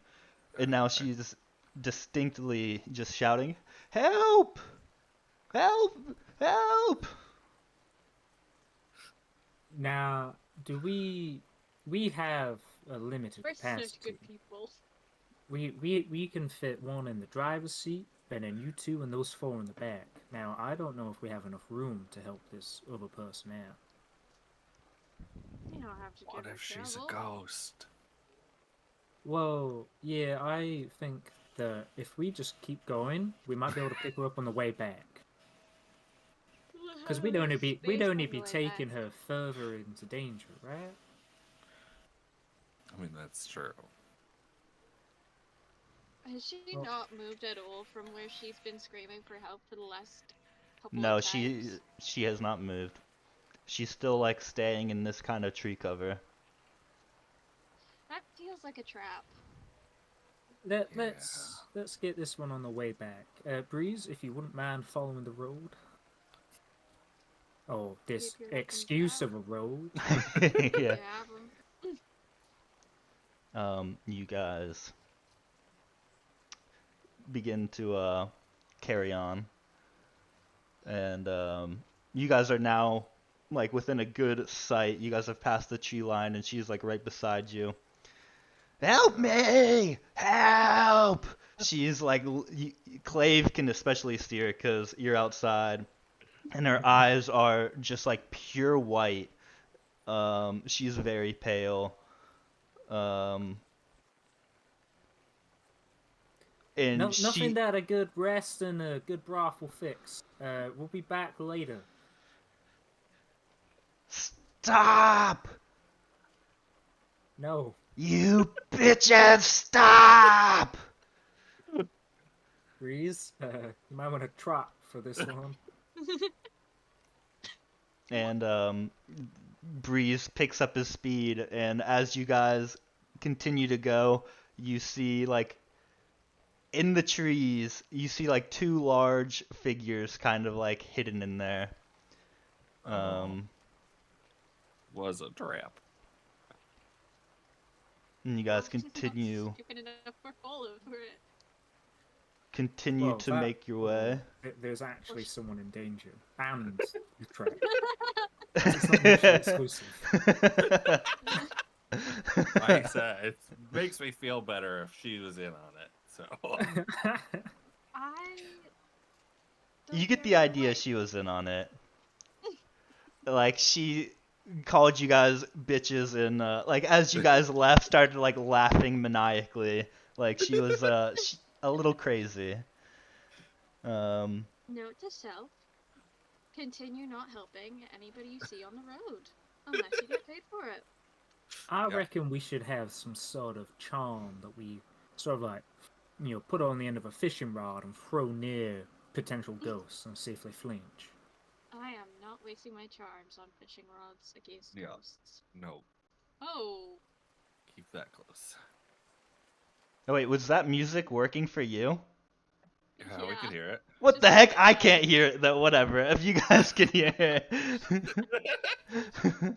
and now she's distinctly just shouting, "Help! Help! Help!" Now, do we have a limited We're such capacity? good people. We can fit one in the driver's seat, and then you two and those four in the back. Now, I don't know if we have enough room to help this other person out. You don't have to What give her if she's a trouble. ghost? Well, yeah, I think that if we just keep going, we might be able to pick her up on the way back. Because we'd only be taking her further into danger, right? I mean, that's true. Has she Well- not moved at all from where she's been screaming for help for the last couple No, of times? she has not moved. She's still like staying in this kind of tree cover. That feels like a trap. Let's get this one on the way back. Breeze, if you wouldn't mind following the road. Oh, this Keep your looking excuse down. of a road. Yeah. Yeah, You guys begin to carry on, and you guys are now like within a good sight. You guys have passed the tree line, and she's like right beside you. Help me! Help! She's like, Clave can especially steer because you're outside, and her eyes are just like pure white. She's very pale. And Nothing that a good rest and a good broth will fix. We'll be back later. Stop! No. You bitches, stop! Breeze, you might want to trot for this one. And Breeze picks up his speed, and as you guys continue to go, you see like in the trees, you see like two large figures kind of like hidden in there. Was a trap. And you guys continue Well, to make your way. There's actually someone in danger. And you trapped. It's not mutually exclusive. Like I said, it makes me feel better if she was in on it. So You get the idea she was in on it. Like she called you guys bitches, and like as you guys left, started like laughing maniacally. Like she was a little crazy. Note to self: continue not helping anybody you see on the road, unless you get paid for it. I Yeah. reckon we should have some sort of charm that we sort of like, put on the end of a fishing rod and throw near potential ghosts and see if they flinch. I am not wasting my charms on fishing rods against Yeah. ghosts. no, Oh, keep that close. Oh wait, was that music working for you? Yeah, we could hear it. What Just the heck? like I that. can't hear it though. Whatever. If you guys can hear it.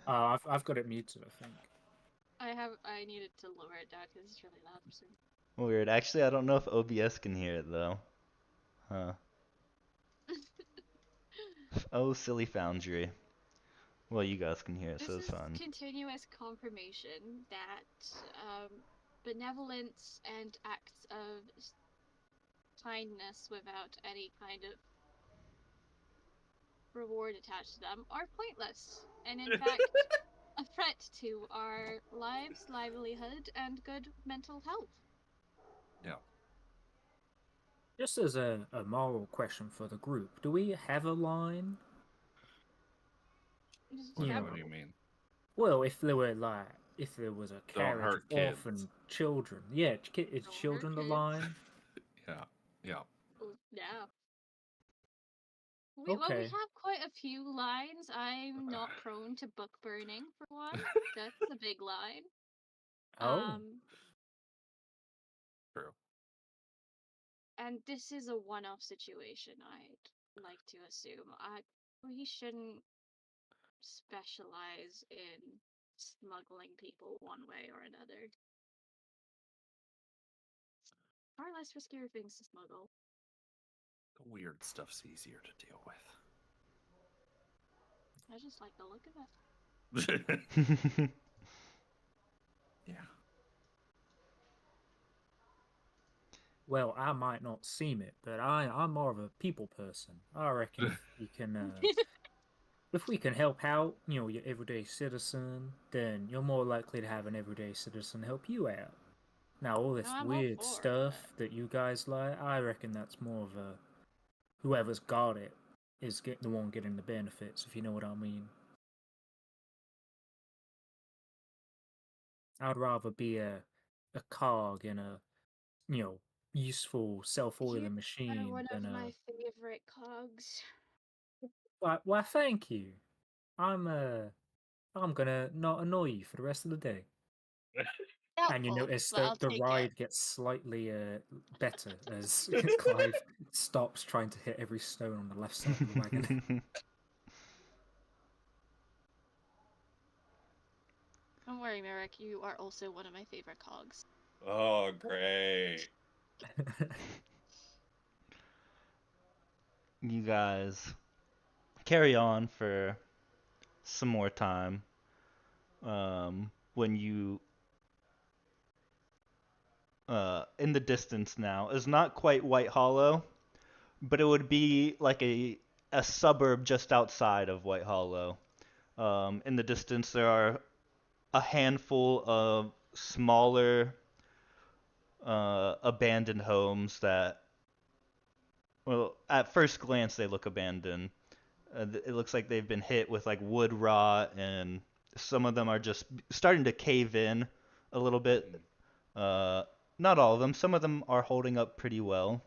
I've got it muted, I think. I needed to lower it down because it's really loud for some. Weird. Actually, I don't know if OBS can hear it though. Huh. Oh, silly Foundry. Well, you guys can hear it, This so it's is fine. continuous confirmation that benevolence and acts of kindness without any kind of reward attached to them are pointless, and in fact, a threat to our lives, livelihood, and good mental health. Yeah. Just as a moral question for the group, do we have a line? Just What, Yeah. what do you mean? Well, if there was a Don't carriage of hurt kids. orphan children, yeah, is Don't hurt children the kids. line? Yeah. Yeah. Yeah. Well, we Okay. have quite a few lines. I'm not prone to book burning, for one. That's a big line. Oh, True. And this is a one-off situation, I'd like to assume. We shouldn't specialize in smuggling people one way or another. Far less riskier things to smuggle. The weird stuff's easier to deal with. I just like the look of it. Yeah. well, I might not seem it, but I'm more of a people person. I reckon if we can if we can help out, your everyday citizen, then you're more likely to have an everyday citizen help you out. Now, all this I'm all weird for stuff that. that you guys like, I reckon that's more of a whoever's got it is the one getting the benefits, if you know what I mean. I'd rather be a cog in a useful self-oiling You are machine one of than my a. favorite cogs. Why, thank you. I'm I'm gonna not annoy you for the rest of the day. And you Doubtful, notice but I'll the take it. ride gets slightly better as Clive stops trying to hit every stone on the left side of the wagon. Don't worry, Merrick, you are also one of my favorite cogs. Oh, great. You guys carry on for some more time. When you in the distance now is not quite White Hollow, but it would be like a suburb just outside of White Hollow. In the distance, there are a handful of smaller abandoned homes that, well, at first glance, they look abandoned. It looks like they've been hit with like wood rot, and some of them are just starting to cave in a little bit. Uh, Not all of them. Some of them are holding up pretty well.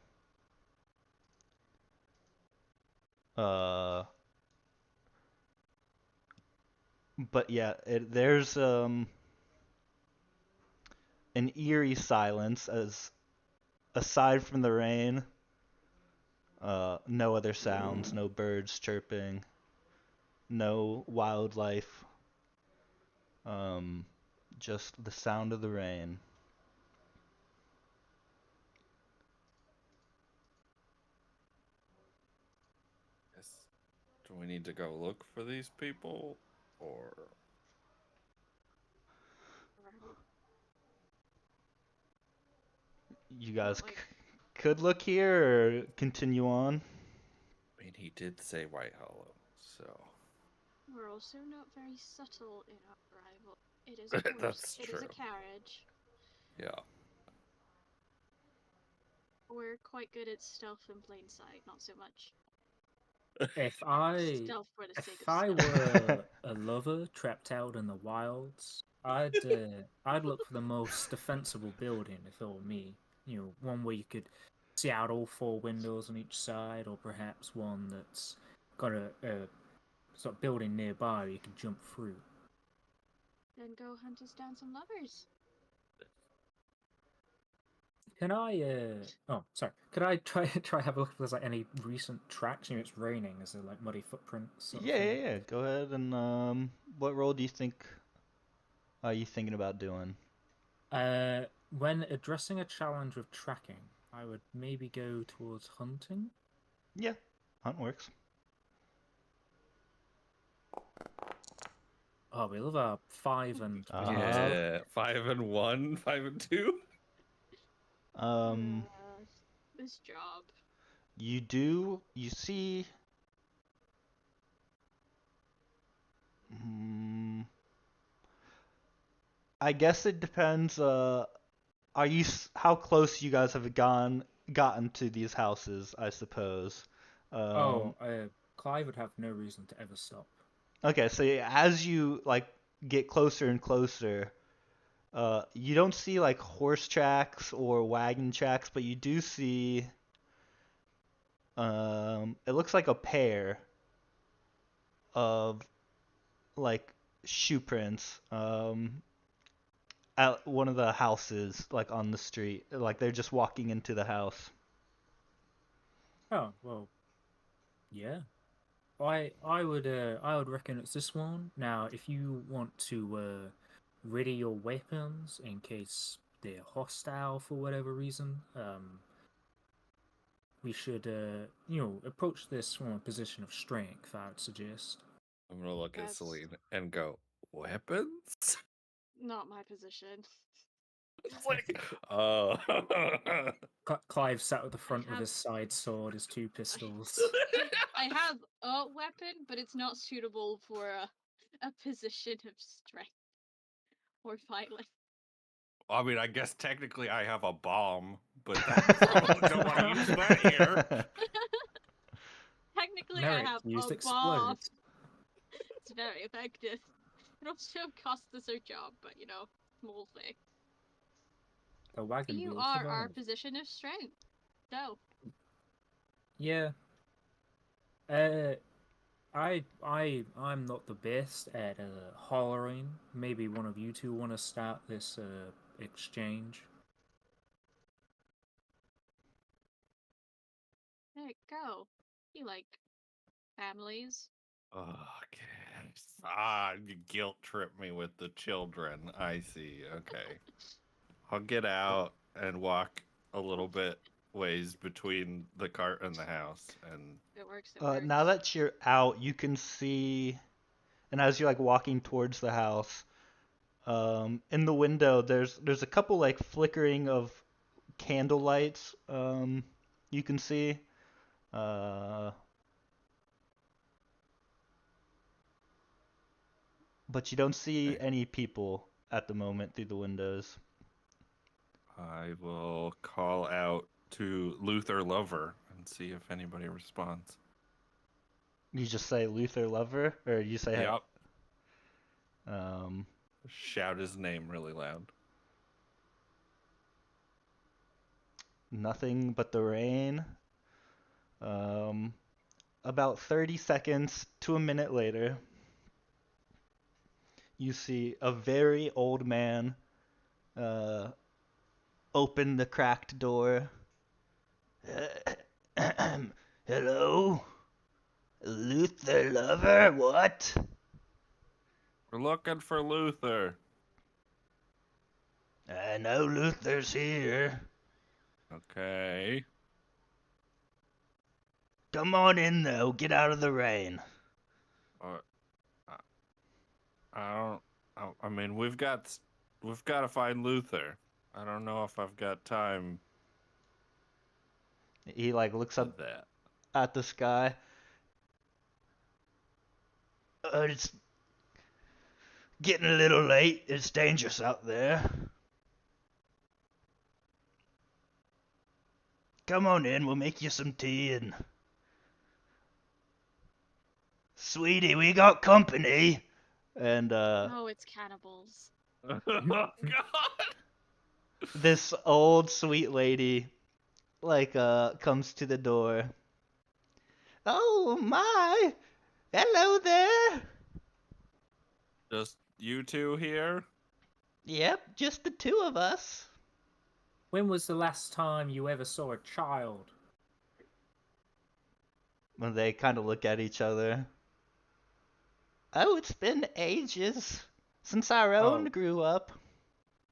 Uh, but yeah, there's an eerie silence as aside from the rain, no other sounds, no birds chirping, no wildlife, um, just the sound of the rain. Yes. Do we need to go look for these people? Or. You Well, guys could look here or continue on. I mean, he did say White Hollow, so. we're also not very subtle in our arrival. It is a horse. That's It is a true. carriage. Yeah. We're quite good at stealth in plain sight, not so much If I stealth for the sake if of I stealth. were a lover trapped out in the wilds, I'd look for the most defensible building if it were me. One where you could see out all four windows on each side, or perhaps one that's got a sort of building nearby where you can jump through. Then go hunt us down some lovers. Can I oh sorry. Could I try have a look if there's like any recent tracks? It's raining. Is there like muddy footprints sort of Yeah, yeah, thing? yeah. Go ahead and what role do you think are you thinking about doing? When addressing a challenge with tracking, I would maybe go towards hunting. Yeah, hunt works. Oh, we love our 5 and Uh-huh. Yeah, 5-1, 5-2. Um, This job. you see, mm, I guess it depends, how close you guys have gotten to these houses, I suppose. Um, Oh, Clive would have no reason to ever stop. okay, so as you like get closer and closer, you don't see like horse tracks or wagon tracks, but you do see, it looks like a pair of like shoe prints, at one of the houses, like on the street, like they're just walking into the house. Oh, well, yeah. I would reckon it's this one. Now, if you want to ready your weapons in case they're hostile for whatever reason, we should approach this from a position of strength, I would suggest. I'm gonna look at That's Celine and go, weapons? not my position. It's like, oh. Clive sat at the front with have- his side sword, his 2 pistols. I have a weapon, but it's not suitable for a position of strength or violence. I mean, I guess technically I have a bomb, but I don't want to use that here. Technically, Merrick I have used a bomb. explode. It's very effective. It also costs us our job, but small thing. A wagon You wheel are our survived. position of strength. So, Yeah. I'm not the best at hollering. Maybe one of you two want to start this exchange. there you go. You like families. Oh, okay. You guilt trip me with the children. I see. Okay. I'll get out and walk a little bit ways between the cart and the house, and It works. It works. Now that you're out, you can see, and as you're like walking towards the house, in the window there's a couple like flickering of candle lights, you can see. Uh, but you don't see okay. any people at the moment through the windows. I will call out to Luther Lover and see if anybody responds. You just say Luther Lover, or you say, Yep. um, Shout his name really loud. nothing but the rain. Um, about 30 seconds to a minute later, you see a very old man uh, open the cracked door. Hello? Luther Lover? What? We're looking for Luther. I know Luther's here. Okay. Come on in, though. Get out of the rain. Uh, I don't. I mean, we've got to find Luther. I don't know if I've got time He like looks for up that. at the sky. It's getting a little late. It's dangerous out there. Come on in. We'll make you some tea and... Sweetie, we got company. And Oh, it's cannibals. Oh God! this old sweet lady like comes to the door. Oh my! Hello there. Just you two here? Yep, just the two of us. When was the last time you ever saw a child? When they kind of look at each other. Oh, it's been ages since our own Oh. grew up.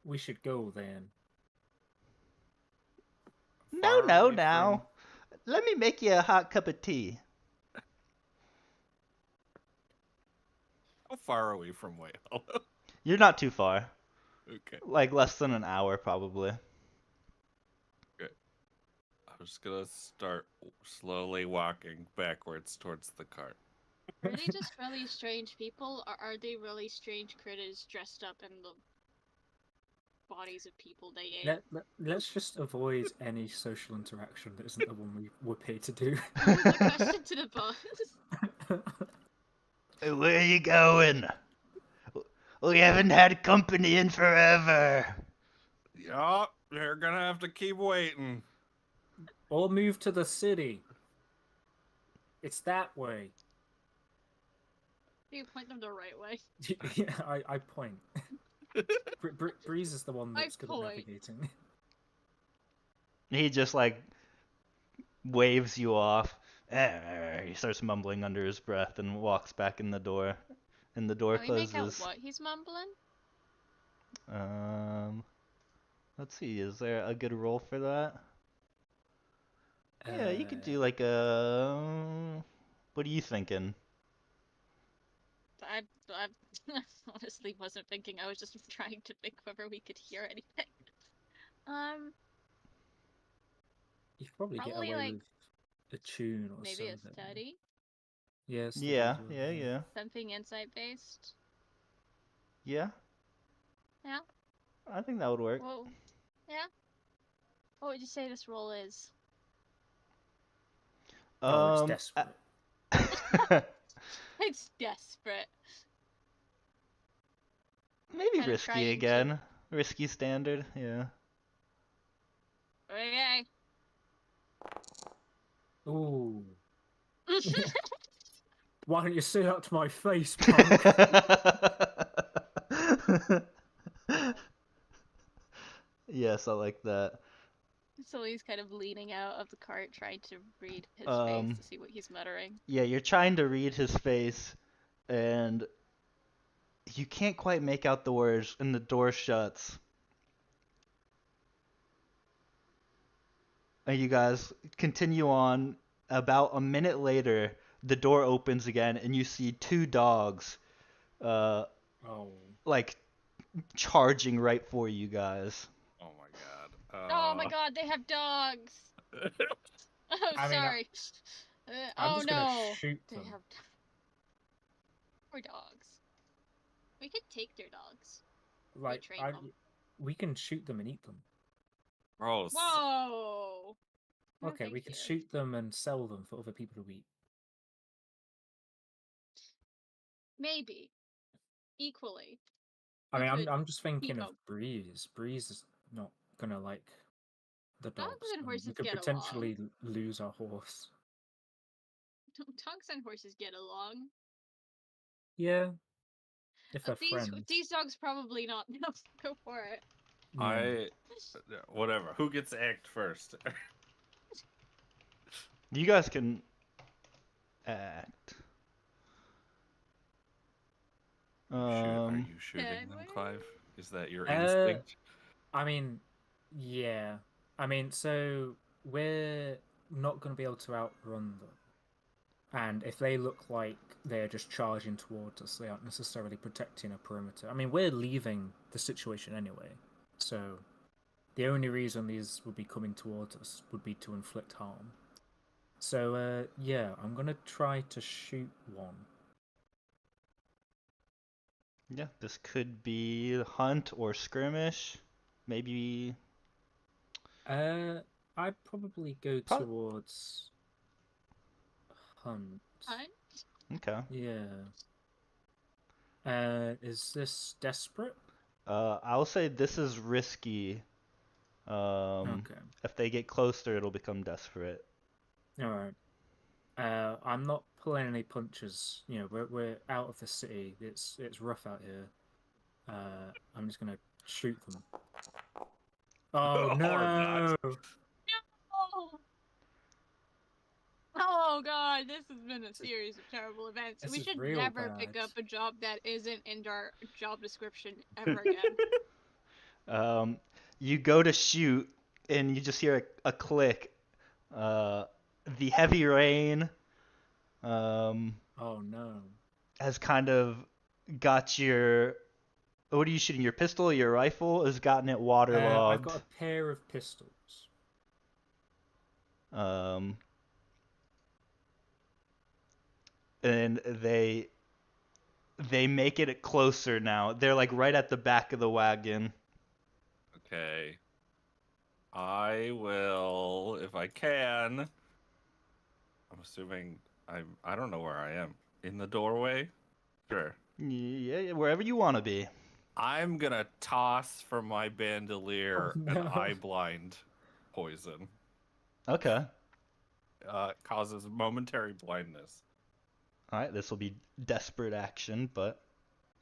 We should go then. No, Far no, away now. Let me make you a hot cup of tea. How far are we from White Hollow? You're not too far. Okay. Like less than an hour, probably. I'm just gonna start slowly walking backwards towards the cart. Are they just really strange people, or are they really strange critters dressed up in the bodies of people they ate? Let's just avoid any social interaction that isn't the one we're paid to do. That was a question to the boss. Where are you going? We haven't had company in forever. Yup, you're gonna have to keep waiting. Or move to the city. It's that way. You point them the right way. Yeah, I point. Breeze is the one I that's good at point. navigating. He just like waves you off. He starts mumbling under his breath and walks back in the door. And the door Can we make out closes. what he's mumbling? Let's see. Is there a good roll for that? Yeah, you could Uh, do like a. What are you thinking? I honestly wasn't thinking. I was just trying to think whether we could hear anything. You could probably get Probably, away like, with a tune or maybe a something. study, Yes. Yeah, yeah. something insight based. Yeah, Yeah. I think that would work. Well, yeah. What would you say this roll is? Oh, it's Um, desperate. It's desperate. maybe Kinda risky trying to- again. Risky standard, yeah. Okay. Ooh. Why don't you say that to my face, punk? Yes, I like that. So he's kind of leaning out of the cart, trying to read his Um, face to see what he's muttering. Yeah, you're trying to read his face, and you can't quite make out the words, and the door shuts. And you guys continue on. About a minute later, the door opens again, and you see two dogs, uh, Oh. like charging right for you guys. Oh my god. Oh my god, they have dogs! Oh, I mean, sorry. I'm Oh just no! gonna shoot They them. have poor dogs. We could take their dogs. Like, train them. we can shoot them and eat them. Gross. Whoa! No, Okay, we thank can you. shoot them and sell them for other people to eat. Maybe. Equally. I We mean, could I'm just thinking of up. Breeze. Breeze is not gonna like the Dogs dogs. and and we horses could get potentially lose our horse. Dogs and horses get along. Yeah, if they're These friends. these dogs probably not. No, go for it. Yeah. Whatever. Who gets act first? You guys can act. Are you shooting them, Edward? Clive? Is that your Uh, instinct? I mean, yeah. I mean, so we're not going to be able to outrun them. And if they look like they're just charging towards us, they aren't necessarily protecting a perimeter. I mean, we're leaving the situation anyway. So the only reason these would be coming towards us would be to inflict harm. So, yeah, I'm going to try to shoot one. Yeah, this could be hunt or skirmish. Maybe. I'd probably go towards hunt. Hunt? Okay. Yeah. Is this desperate? I'll say this is risky. Okay. If they get closer, it'll become desperate. All right. I'm not pulling any punches. You know, we're out of the city. It's rough out here. I'm just gonna shoot them. Oh Or no! Oh. Oh god, this has been a series of terrible events. This We is should real never pick bad. up a job that isn't in our job description ever again. You go to shoot, and you just hear a click. The heavy rain Oh no! has kind of got your what are you shooting? Your pistol, your rifle has gotten it I've waterlogged. got a pair of pistols. Um, and they make it closer now. They're like right at the back of the wagon. Okay. I will, if I can. I'm assuming I don't know where I am. In the doorway? Sure. Yeah, wherever you want to be. I'm gonna toss from my bandolier Oh, an no. eye blind poison. Okay. Causes momentary blindness. All right, this will be desperate action, but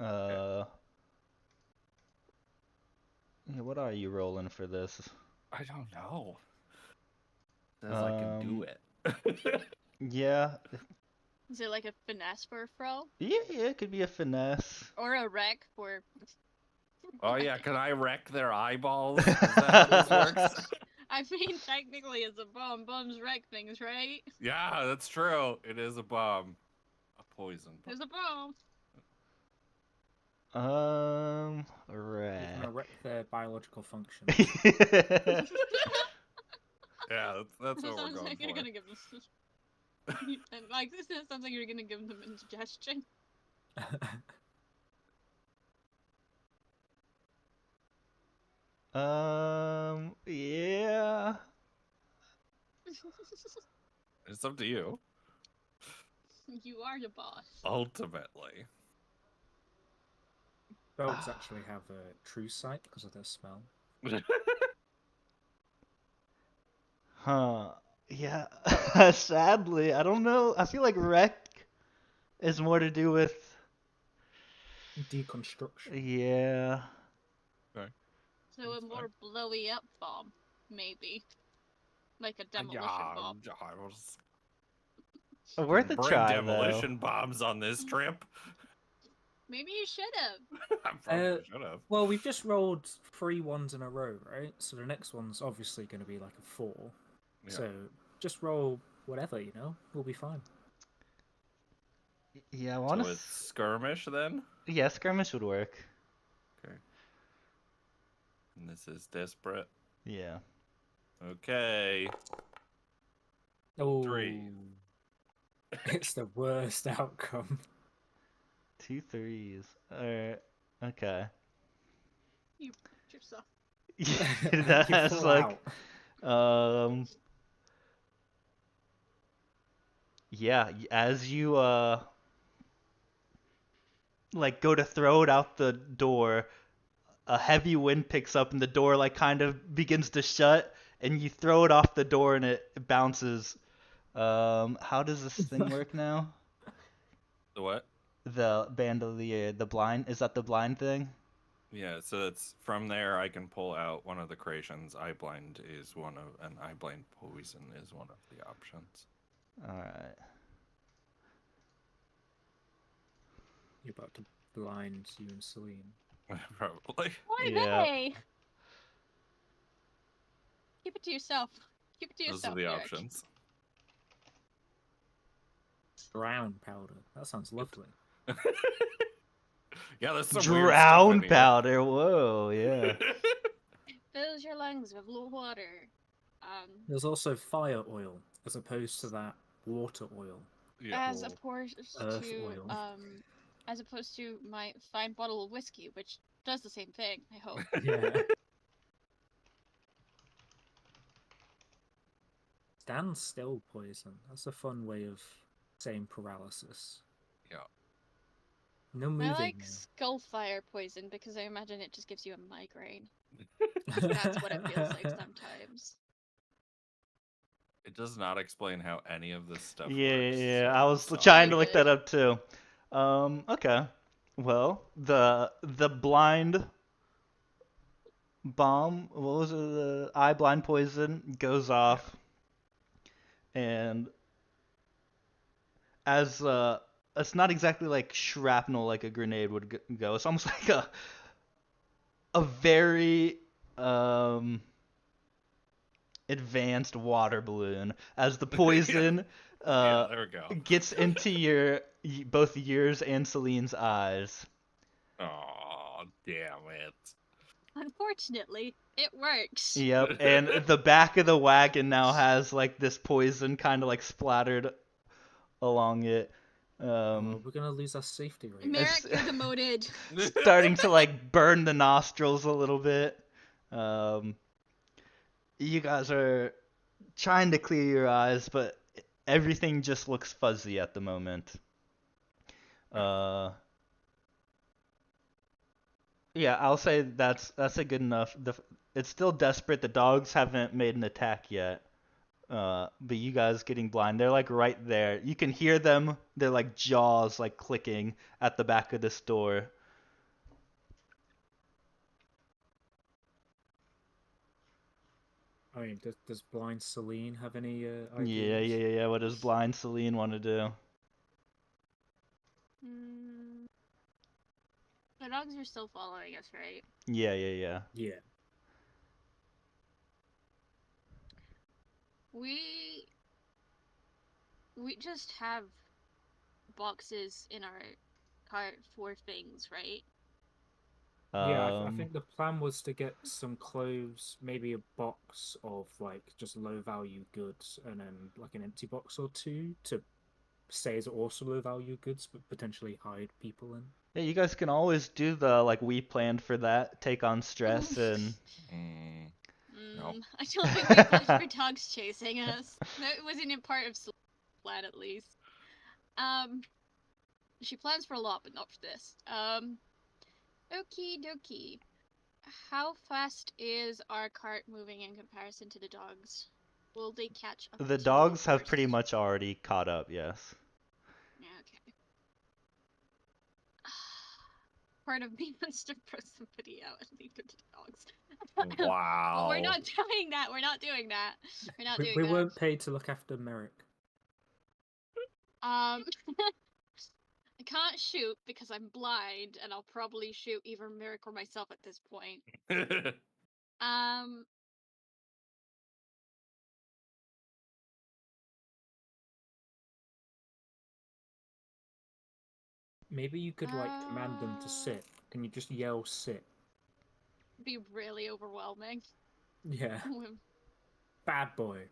yeah, what are you rolling for this? I don't know. Says I can do it. Yeah, Is it like a finesse for a throw? yeah, it could be a finesse. Or a wreck for... Oh yeah, can I wreck their eyeballs? Is that how this works? I mean, technically it's a bomb. Bombs wreck things, right? Yeah, that's true. It is a bomb. A poison bomb. There's a bomb. You're Right. gonna wreck their biological function. Yeah, that's what we're Sounds going like you're for. gonna give them... and like, this sounds like you're gonna give them indigestion. Yeah. It's up to you. You are the boss. Ultimately. Dogs actually have a true sight because of their smell. Huh. Yeah. Sadly, I don't know. I feel like wreck is more to do with Deconstruction. yeah. So a more blowy up bomb, maybe. Like a demolition bomb. I was Worth a bring try demolition bombs on this trip. Maybe you should have. I probably should have. Well, we've just rolled 3 ones in a row, right? So the next one's obviously going to be like a 4. Yeah. So just roll whatever, you know? We'll be fine. though. Yeah, I want So to. it's skirmish then? Yeah, skirmish would work. Okay. And this is desperate. Yeah. Okay. Oh, 3. It's the worst outcome. 2 threes. Alright. Okay. You put yourself. You That's fall like out. yeah, as you like go to throw it out the door, a heavy wind picks up and the door like kind of begins to shut and you throw it off the door and it bounces. How does this thing work now? The what? The bandolier, the blind, is that the blind thing? Yeah, so that's from there I can pull out one of the creations. Eye blind is one of, and eye blind poison is one of the options. Alright. You're about to blind you and Celine. Probably. Why Yeah. they? Keep it to yourself. Keep it to Those yourself. are the Eric. options. Drown powder. That sounds lovely. Yeah, there's some weird stuff Drown in here. powder, whoa, yeah. Fills your lungs with water. There's also fire oil, as opposed to that water oil. Yeah. As or opposed earth to oil. as opposed to my fine bottle of whiskey, which does the same thing. I hope. Yeah. Stand still poison. That's a fun way of saying paralysis. Yeah. No moving. I like now. skullfire poison because I imagine it just gives you a migraine. That's what it feels like sometimes. It does not explain how any of this stuff Yeah, works. yeah, so I was it's trying to all look good. that up too. Okay. Well, the blind bomb, what was it? The eye blind poison goes off, and as it's not exactly like shrapnel like a grenade would go. It's almost like a very advanced water balloon as the poison Yeah, there we go. gets into both yours and Celine's eyes. Oh, damn it. Unfortunately, it works. Yep, and the back of the wagon now has like this poison kind of like splattered along it. Oh, we're gonna lose our safety rating. Merrick, you're demoted. Starting to like burn the nostrils a little bit. You guys are trying to clear your eyes, but everything just looks fuzzy at the moment. Yeah, I'll say that's a good enough. It's still desperate. The dogs haven't made an attack yet. But you guys getting blind, they're like right there. You can hear them. They're like jaws like clicking at the back of this door. I mean, does blind Celine have any Yeah, ideas? yeah. What does blind Celine want to do? Mm, the dogs are still following us, right? Yeah. Yeah. We just have boxes in our cart for things, right? Yeah, I think the plan was to get some clothes, maybe a box of like just low value goods, and then like an empty box or two to say is also low value goods, but potentially hide people in. Yeah, you guys can always do the like we planned for that, take on stress and Nope. I don't think we planned for dogs chasing us. That wasn't a part of plan, at least. She plans for a lot, but not for this. Okie dokie. How fast is our cart moving in comparison to the dogs? Will they catch up the to dogs have us? pretty much already caught up, yes. Yeah, okay. Part of me wants to throw somebody out and leave it to the dogs. Wow. But we're not doing that. We're not doing that. We're not doing We that. weren't paid to look after Merrick. I can't shoot because I'm blind, and I'll probably shoot either Merrick or myself at this point. Maybe you could like command them to sit. Can you just yell sit? Be really overwhelming. Yeah. Bad boy.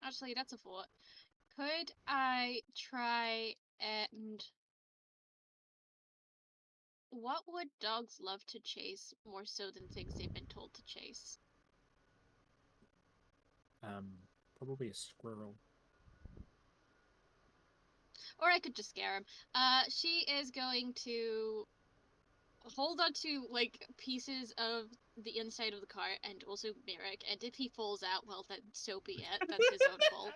Actually, that's a thought. Could I try and... What would dogs love to chase more so than things they've been told to chase? Probably a squirrel. Or I could just scare him. She is going to hold on to like pieces of the inside of the cart and also Merrick, and if he falls out, well then so be it. That's his own fault.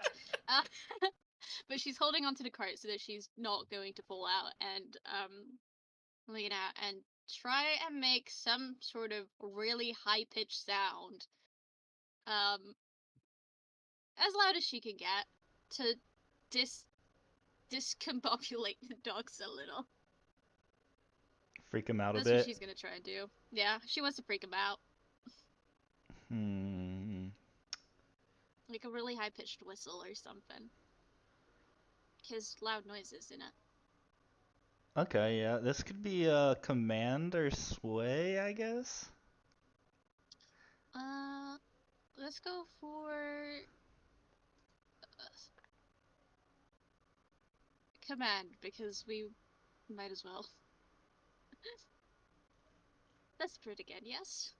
But she's holding onto the cart so that she's not going to fall out, and lean out and try and make some sort of really high pitched sound, as loud as she can get to discombobulate the dogs a little. Freak him out That's a bit. what she's gonna try and do. Yeah, she wants to freak him out. Like a really high pitched whistle or something. Because loud noises in it. Okay, yeah. This could be a command or sway, I guess. Let's go for command, because we might as well. Desperate again, yes?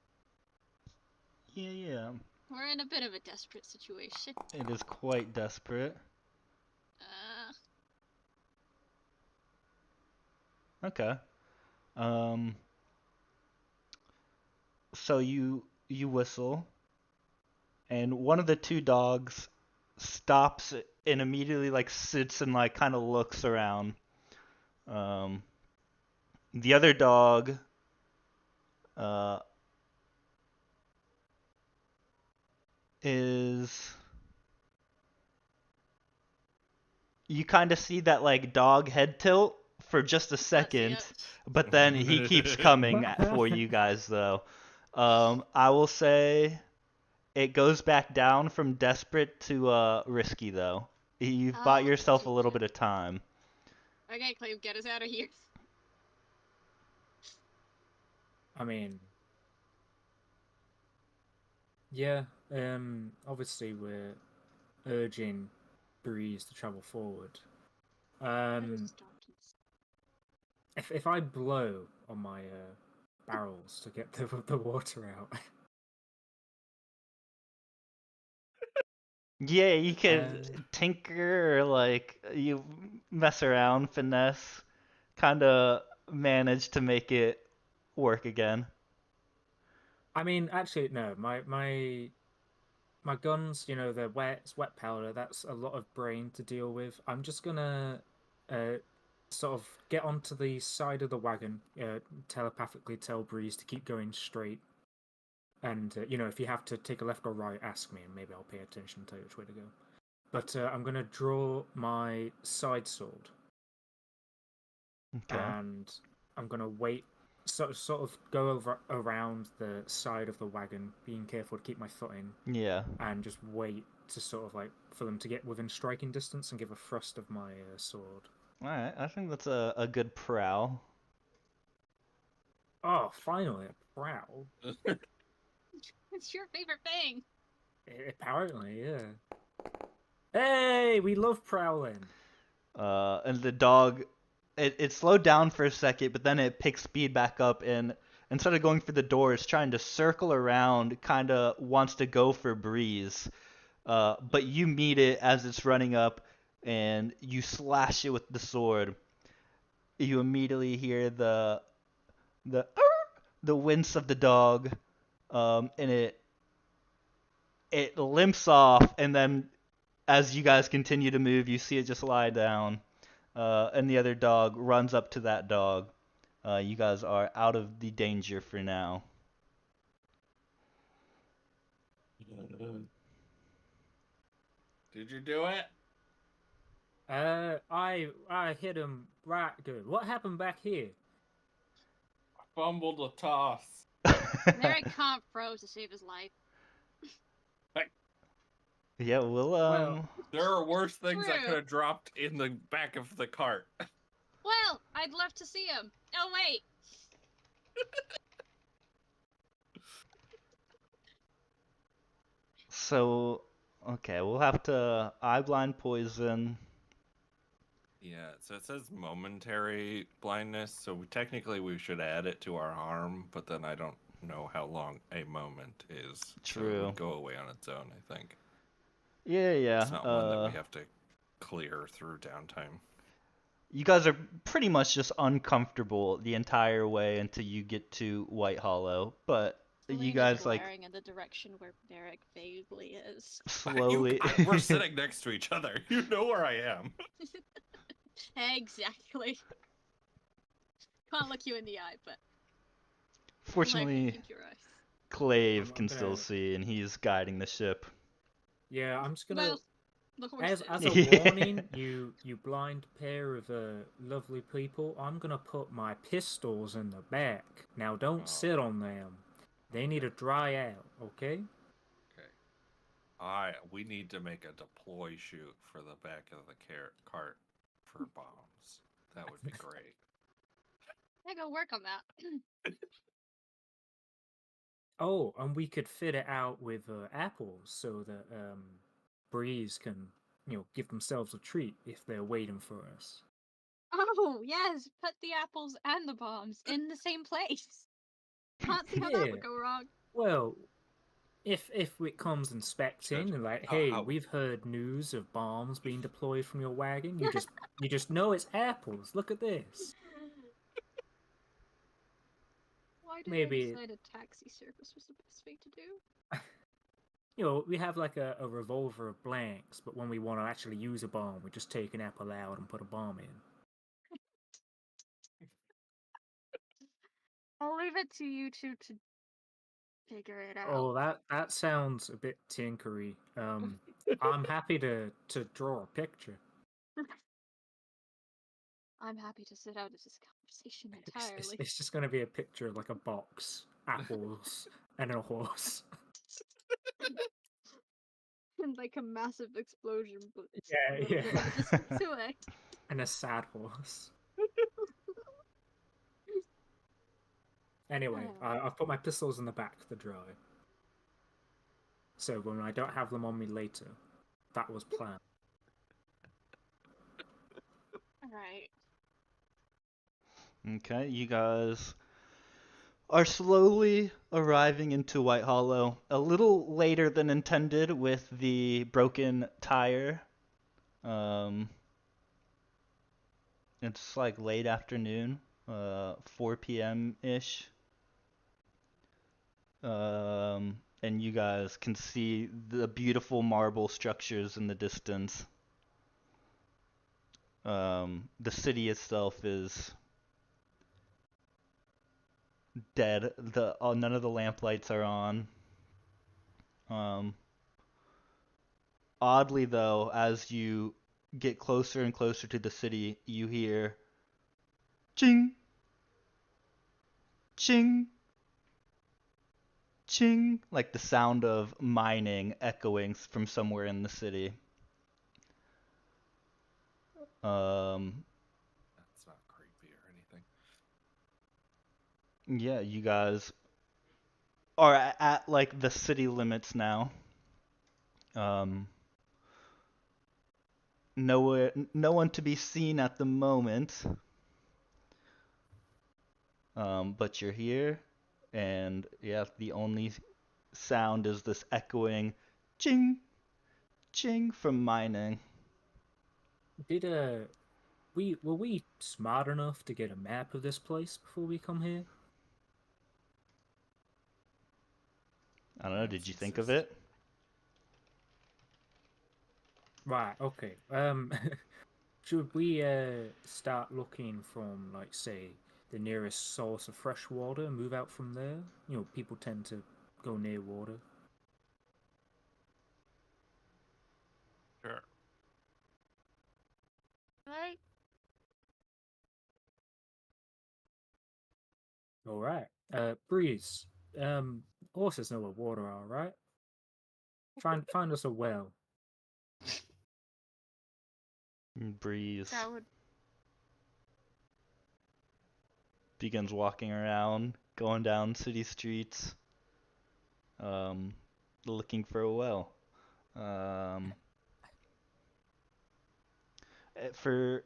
Yeah. We're in a bit of a desperate situation. It is quite desperate. Okay. So you whistle, and one of the two dogs stops and immediately like sits and like kind of looks around. The other dog is you kind of see that like dog head tilt for just a second, but then he keeps coming for you guys though. I will say it goes back down from desperate to risky though. You've bought yourself a little gotcha. bit of time. Okay, Clave, get us out of here. I mean, yeah. Obviously we're urging Breeze to travel forward. Those Um, donkeys. if I blow on my barrels to get the water out, Yeah, you uh, could tinker or like you mess around, finesse, kind of manage to make it work again. I mean, actually, no. My guns, they're wet. It's wet powder. That's a lot of brain to deal with. I'm just gonna uh, sort of get onto the side of the wagon, telepathically tell Breeze to keep going straight. And if you have to take a left or right, ask me, and maybe I'll pay attention and tell you which way to go. But I'm gonna draw my side sword, Okay. and I'm gonna wait, sort of go over around the side of the wagon, being careful to keep my foot in, Yeah. and just wait to sort of like for them to get within striking distance and give a thrust of my sword. All right. I think that's a good prowl. Oh, finally, a prowl. It's your favorite thing. Apparently, yeah. Hey, we love prowling. And the dog, it slowed down for a second, but then it picked speed back up and instead of going for the door, it's trying to circle around, kind of wants to go for Breeze. But you meet it as it's running up, and you slash it with the sword. You immediately hear the the wince of the dog, and it limps off, and then as you guys continue to move, you see it just lie down, and the other dog runs up to that dog. You guys are out of the danger for now. Did you do it? I hit him right good. What happened back here? Fumbled a toss. Merrick can't froze to save his life. Yeah, we'll Well, There are worse things I True. could have dropped in the back of the cart. Well, I'd love to see him. Oh wait. So, okay, we'll have to eye blind poison. Yeah, so it says momentary blindness, so technically we should add it to our harm, but then I don't know how long a moment is. So it True. would go away on its own, I think. Yeah. It's not one that we have to clear through downtime. You guys are pretty much just uncomfortable the entire way until you get to White Hollow, but you Elena's guys like glaring in the direction where Merrick vaguely is. slowly. We're sitting next to each other. You know where I am. Exactly. Can't look you in the eye, but Fortunately, keep your eyes. Clave I'm can still gonna- see, and he's guiding the ship. yeah, I'm just gonna. Well, the horses. As a Yeah. warning, you blind pair of lovely people, I'm gonna put my pistols in the back. Now don't Oh. sit on them. They need to dry out, okay? Okay. We need to make a deploy chute for the back of the cart for bombs. That would be great. I go work on that. Oh, and we could fit it out with apples so that Breeze can, give themselves a treat if they're waiting for us. Oh yes, put the apples and the bombs in the same place. Can't see how that Yeah. would go wrong. Well, if it comes inspecting and like, hey, How- we've heard news of bombs being deployed from your wagon, you just know it's apples. Look at this. Why did Maybe- I decide a taxi service was the best thing to do? We have like a revolver of blanks, but when we want to actually use a bomb, we just take an apple out and put a bomb in. I'll leave it to you two to figure it out. Oh, that sounds a bit tinkery. I'm happy to draw a picture. I'm happy to sit out of this conversation It's, entirely. it's just gonna be a picture of like a box, apples, and a horse. And like a massive explosion, but Yeah, a little bit in the distance away. And a sad horse. Anyway, Oh. I've put my pistols in the back to dry. So when I don't have them on me later, that was planned. Alright. Okay, you guys are slowly arriving into White Hollow, a little later than intended with the broken tire. Um, it's like late afternoon, 4 p.m. ish. And you guys can see the beautiful marble structures in the distance. The city itself is dead. None of the lamplights are on. Oddly though, as you get closer and closer to the city, you hear ching, ching, ching, like the sound of mining echoing from somewhere in the city. Um, That's not creepy or anything. yeah, you guys are at like the city limits now. Um, no one to be seen at the moment. But you're here, and yeah, the only sound is this echoing ching, ching from mining. Did were we smart enough to get a map of this place before we come here? I don't know, did Maps you think of exist. it? Right, okay. Should we start looking from, like, say, the nearest source of fresh water and move out from there? You know, people tend to go near water. Sure. Right? All right. Breeze. Horses know where water are, right? Find us a well. Breeze That would. begins walking around, going down city streets, um, looking for a well. Um, for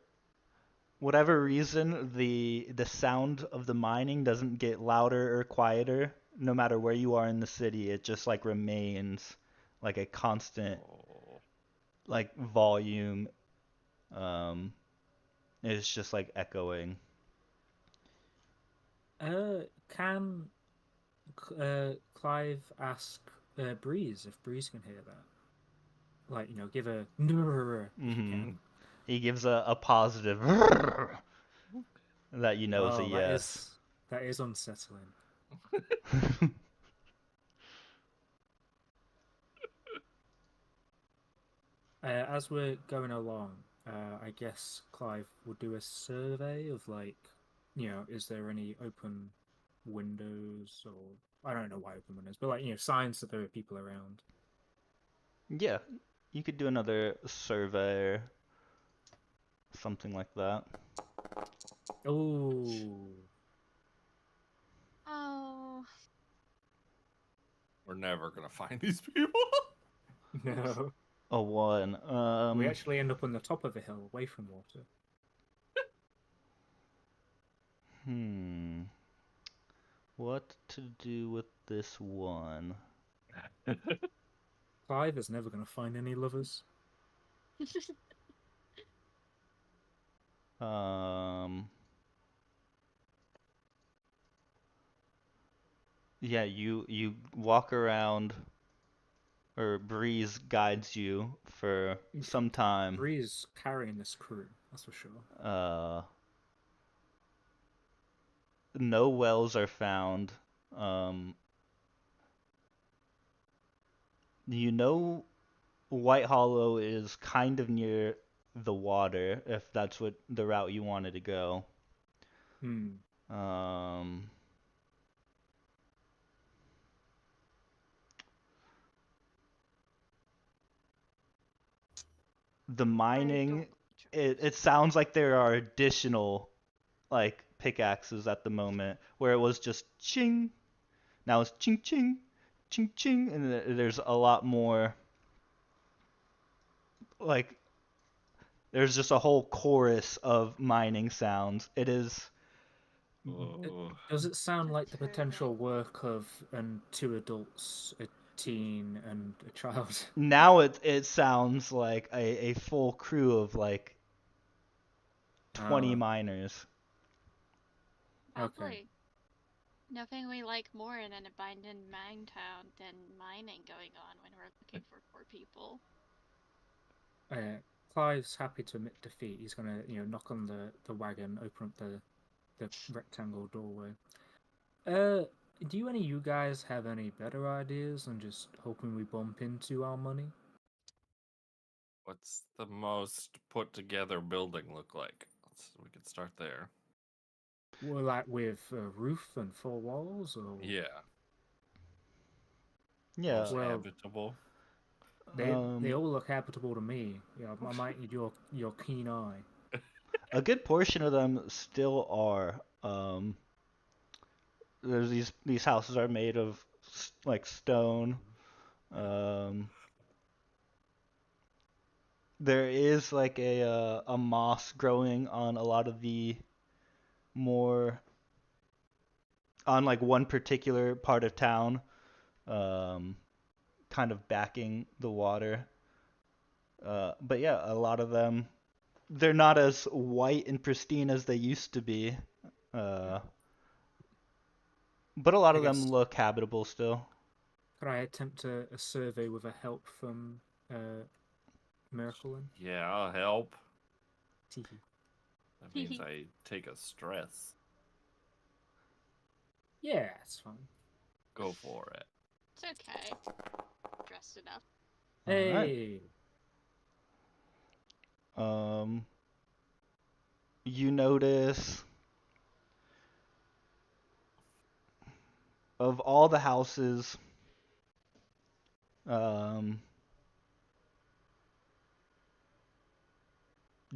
whatever reason, the sound of the mining doesn't get louder or quieter, no matter where you are in the city. It just like remains like a constant Oh. like volume. Um, it's just like echoing. Can Clive ask Breeze if Breeze can hear that? Like, you know, give a if you Hmm. can. He gives a positive that you know is a Oh, yes. that is unsettling. As we're going along, I guess Clive will do a survey of, like, you know, is there any open windows, or I don't know why open windows, but, like, you know, signs that there are people around. Yeah, you could do another survey or something like that. Oh, Oh. We're never gonna find these people. no. A one. We actually end up on the top of a hill away from water. Hmm. What to do with this one? Clive is never going to find any lovers. Um. Yeah, you walk around, or Breeze guides you for some time. Bree's carrying this crew, that's for sure. Uh, no wells are found. Um, you know White Hollow is kind of near the water, if that's what the route you wanted to go. Hmm. Um, the I mining, don't it sounds like there are additional like pickaxes at the moment where it was just ching. Now it's ching ching, ching ching, and there's a lot more like there's just a whole chorus of mining sounds. It is Oh, Does it sound like the That's potential terrible. work of two adults, a teen, and a child? now it sounds like a full crew of like 20 Oh, miners. okay. Lovely. Nothing we like more in an abandoned mine town than mining going on when we're looking for poor people. Clive's happy to admit defeat. He's gonna, knock on the wagon, open up the rectangle doorway. Do any of you guys have any better ideas than just hoping we bump into our money? what's the most put together building look like? We could start there. Well, like with a roof and four walls, or Yeah, Yeah. most well, habitable. they all look habitable to me. Yeah, I might need your keen eye. A good portion of them still are. There's these houses are made of like stone. Um, there is like a moss growing on a lot of the more on like one particular part of town, um, kind of backing the water. But yeah, a lot of them they're not as white and pristine as they used to be. Uh, but a lot I of them guess look habitable still. could I attempt a survey with a help from Miracle? Yeah, I'll help. Teehee. That means I take a stress. Yeah, it's fine. Go for it. It's okay. Dressed enough. All right. Hey, You notice of all the houses, um,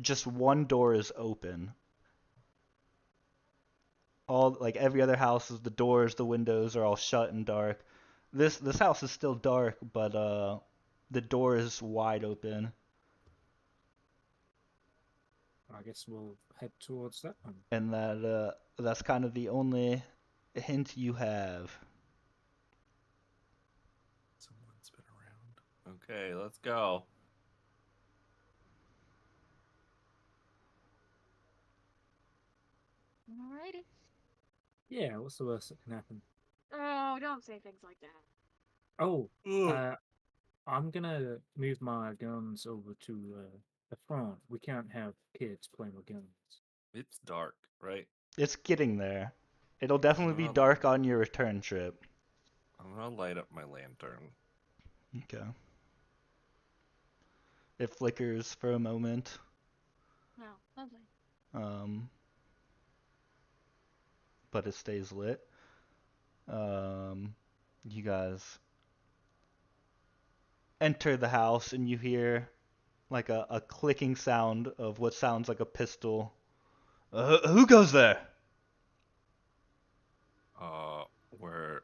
just one door is open. All like every other house is the doors, the windows are all shut and dark. This house is still dark, but the door is wide open, I guess we'll head towards that one. and that's kind of the only hint you have. Someone's been around. Okay, let's go. Alrighty. Yeah, what's the worst that can happen? Oh, don't say things like that. Oh, Ugh. I'm gonna move my guns over to the front. We can't have kids playing with guns. It's dark, right? It's getting there. It'll definitely be Well, dark on your return trip. I'm gonna light up my lantern. Okay. It flickers for a moment. Oh, lovely. Um, but it stays lit. You guys enter the house and you hear like a clicking sound of what sounds like a pistol. Who goes there?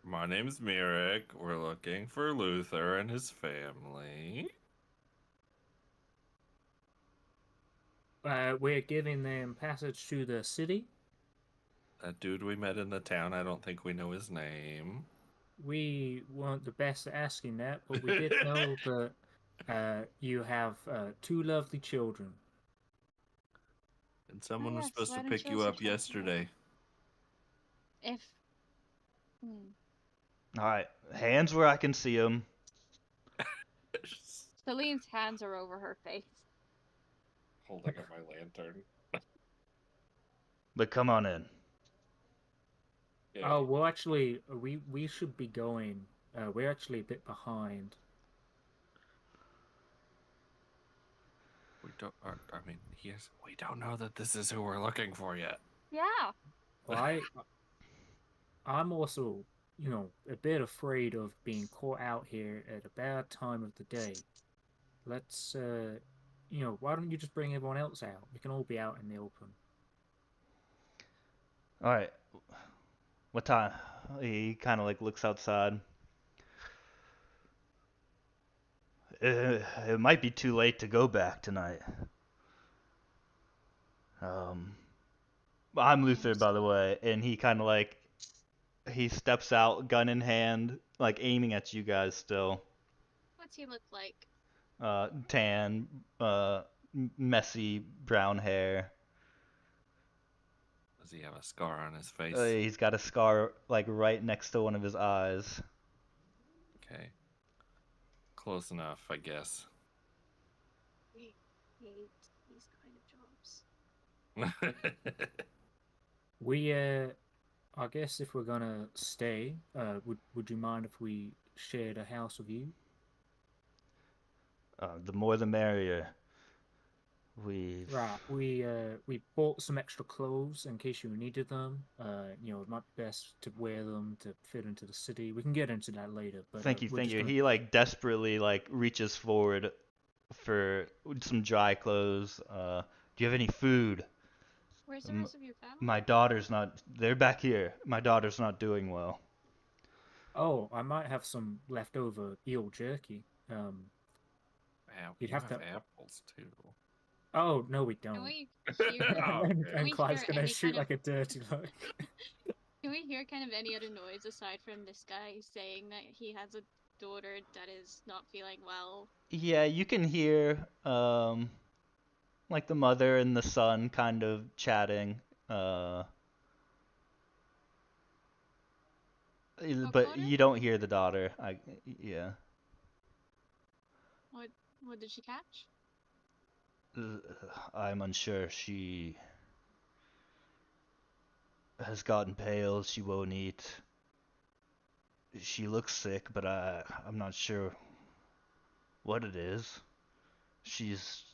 My name's Mirek. We're looking for Luther and his family. We're giving them passage to the city. That dude we met in the town, I don't think we know his name. We weren't the best at asking that, but we did know that you have two lovely children. And someone was yes, supposed why to don't pick you you also up try to- yesterday. If. Hmm. All right, hands where I can see them. Celine's hands are over her face. Holding up my lantern. But come on in. Yeah. Oh, well, actually, we should be going. We're actually a bit behind. We don't. I mean, yes. We don't know that this is who we're looking for yet. Yeah. Well, I'm also, a bit afraid of being caught out here at a bad time of the day. Let's why don't you just bring everyone else out? We can all be out in the open. All right. What time? He kind of like looks outside. It might be too late to go back tonight. Um, I'm Luther, by the way, and he kind of like he steps out, gun in hand, like aiming at you guys still. What's he look like? Tan, messy brown hair. Does he have a scar on his face? He's got a scar like right next to one of his eyes. Okay. Close enough, I guess. We hate these kind of jobs. We, I guess if we're gonna stay, would you mind if we shared a house with you? The more the merrier. We've Right. We bought some extra clothes in case you needed them. It might be best to wear them to fit into the city. We can get into that later, but Thank you, we're thank just you. gonna. He like desperately like reaches forward for some dry clothes. Do you have any food? Where's the rest of your family? My daughter's not. They're back here. My daughter's not doing well. Oh, I might have some leftover eel jerky. You'd You have have to. apples too. Oh no, we Can don't. we hear? Oh, and okay. Can we Clive's hear gonna any shoot kind of? like a dirty look. Can we hear kind of any other noise aside from this guy saying that he has a daughter that is not feeling well? Yeah, you can hear like the mother and the son kind of chatting. What But daughter? you don't hear the daughter. Yeah. What did she catch? Uh, I'm unsure. She has gotten pale. She won't eat. She looks sick, but I'm not sure what it is. She's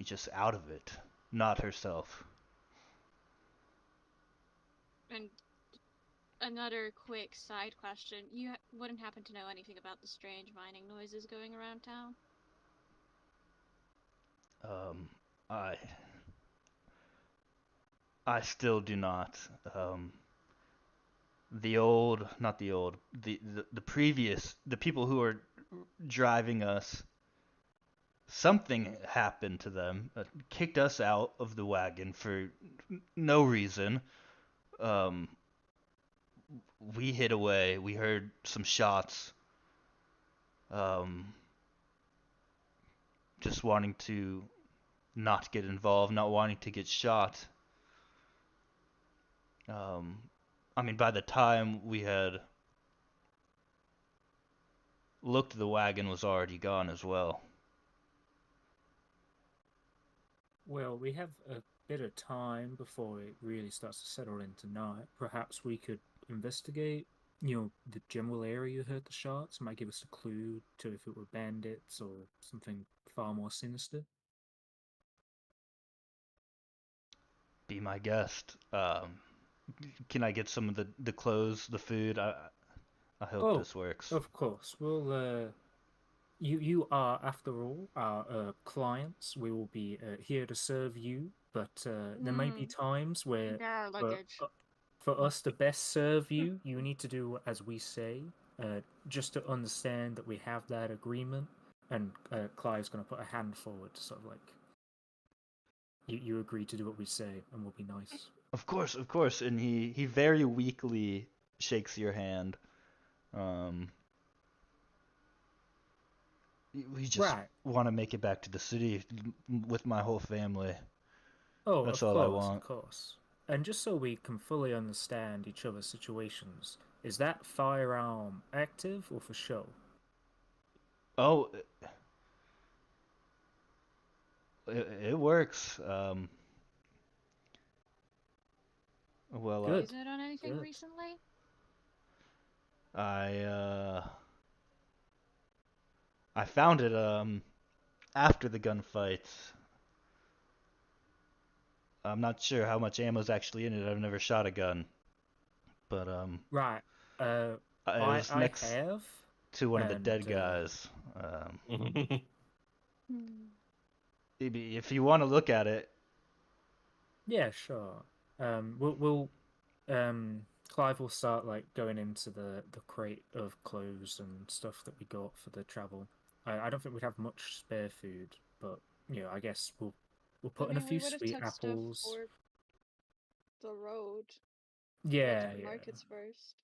just out of it, not herself. And another quick side question: you wouldn't happen to know anything about the strange mining noises going around town? Um, I I still do not. Not the old, the previous, the people who are driving us, something happened to them, kicked us out of the wagon for no reason. Um, we hid away. We heard some shots. Um, just wanting to not get involved, not wanting to get shot. Um, I mean, by the time we had looked, the wagon was already gone as well. Well, we have a bit of time before it really starts to settle into night. Perhaps we could investigate, the general area you heard the shots. Might give us a clue to if it were bandits or something far more sinister. Be my guest. Can I get some of the clothes, the food? I hope Oh, this works. of course. You are, after all, our clients. We will be here to serve you, but there may be times where Yeah, for, luggage. for us to best serve you, you need to do as we say, just to understand that we have that agreement. And Clive's going to put a hand forward, sort of like, you agree to do what we say, and we'll be nice. Of course, of course. And he very weakly shakes your hand. Um, we just Right. want to make it back to the city with my whole family. Oh, That's of all I course, of want. course. And just so we can fully understand each other's situations, is that firearm active or for show? Oh, it works. Well, Good. Use it on anything Good. recently? I I found it after the gunfight. I'm not sure how much ammo's actually in it. I've never shot a gun, but Right. Uh, it I was I next have, to one of the and dead guys. Hmm. Maybe if you want to look at it. Yeah, sure. We'll Clive will start like going into the crate of clothes and stuff that we got for the travel. I don't think we'd have much spare food, but I guess we'll I put in a mean, we few would have sweet took stuff apples. for the road, the Yeah, different yeah. markets first.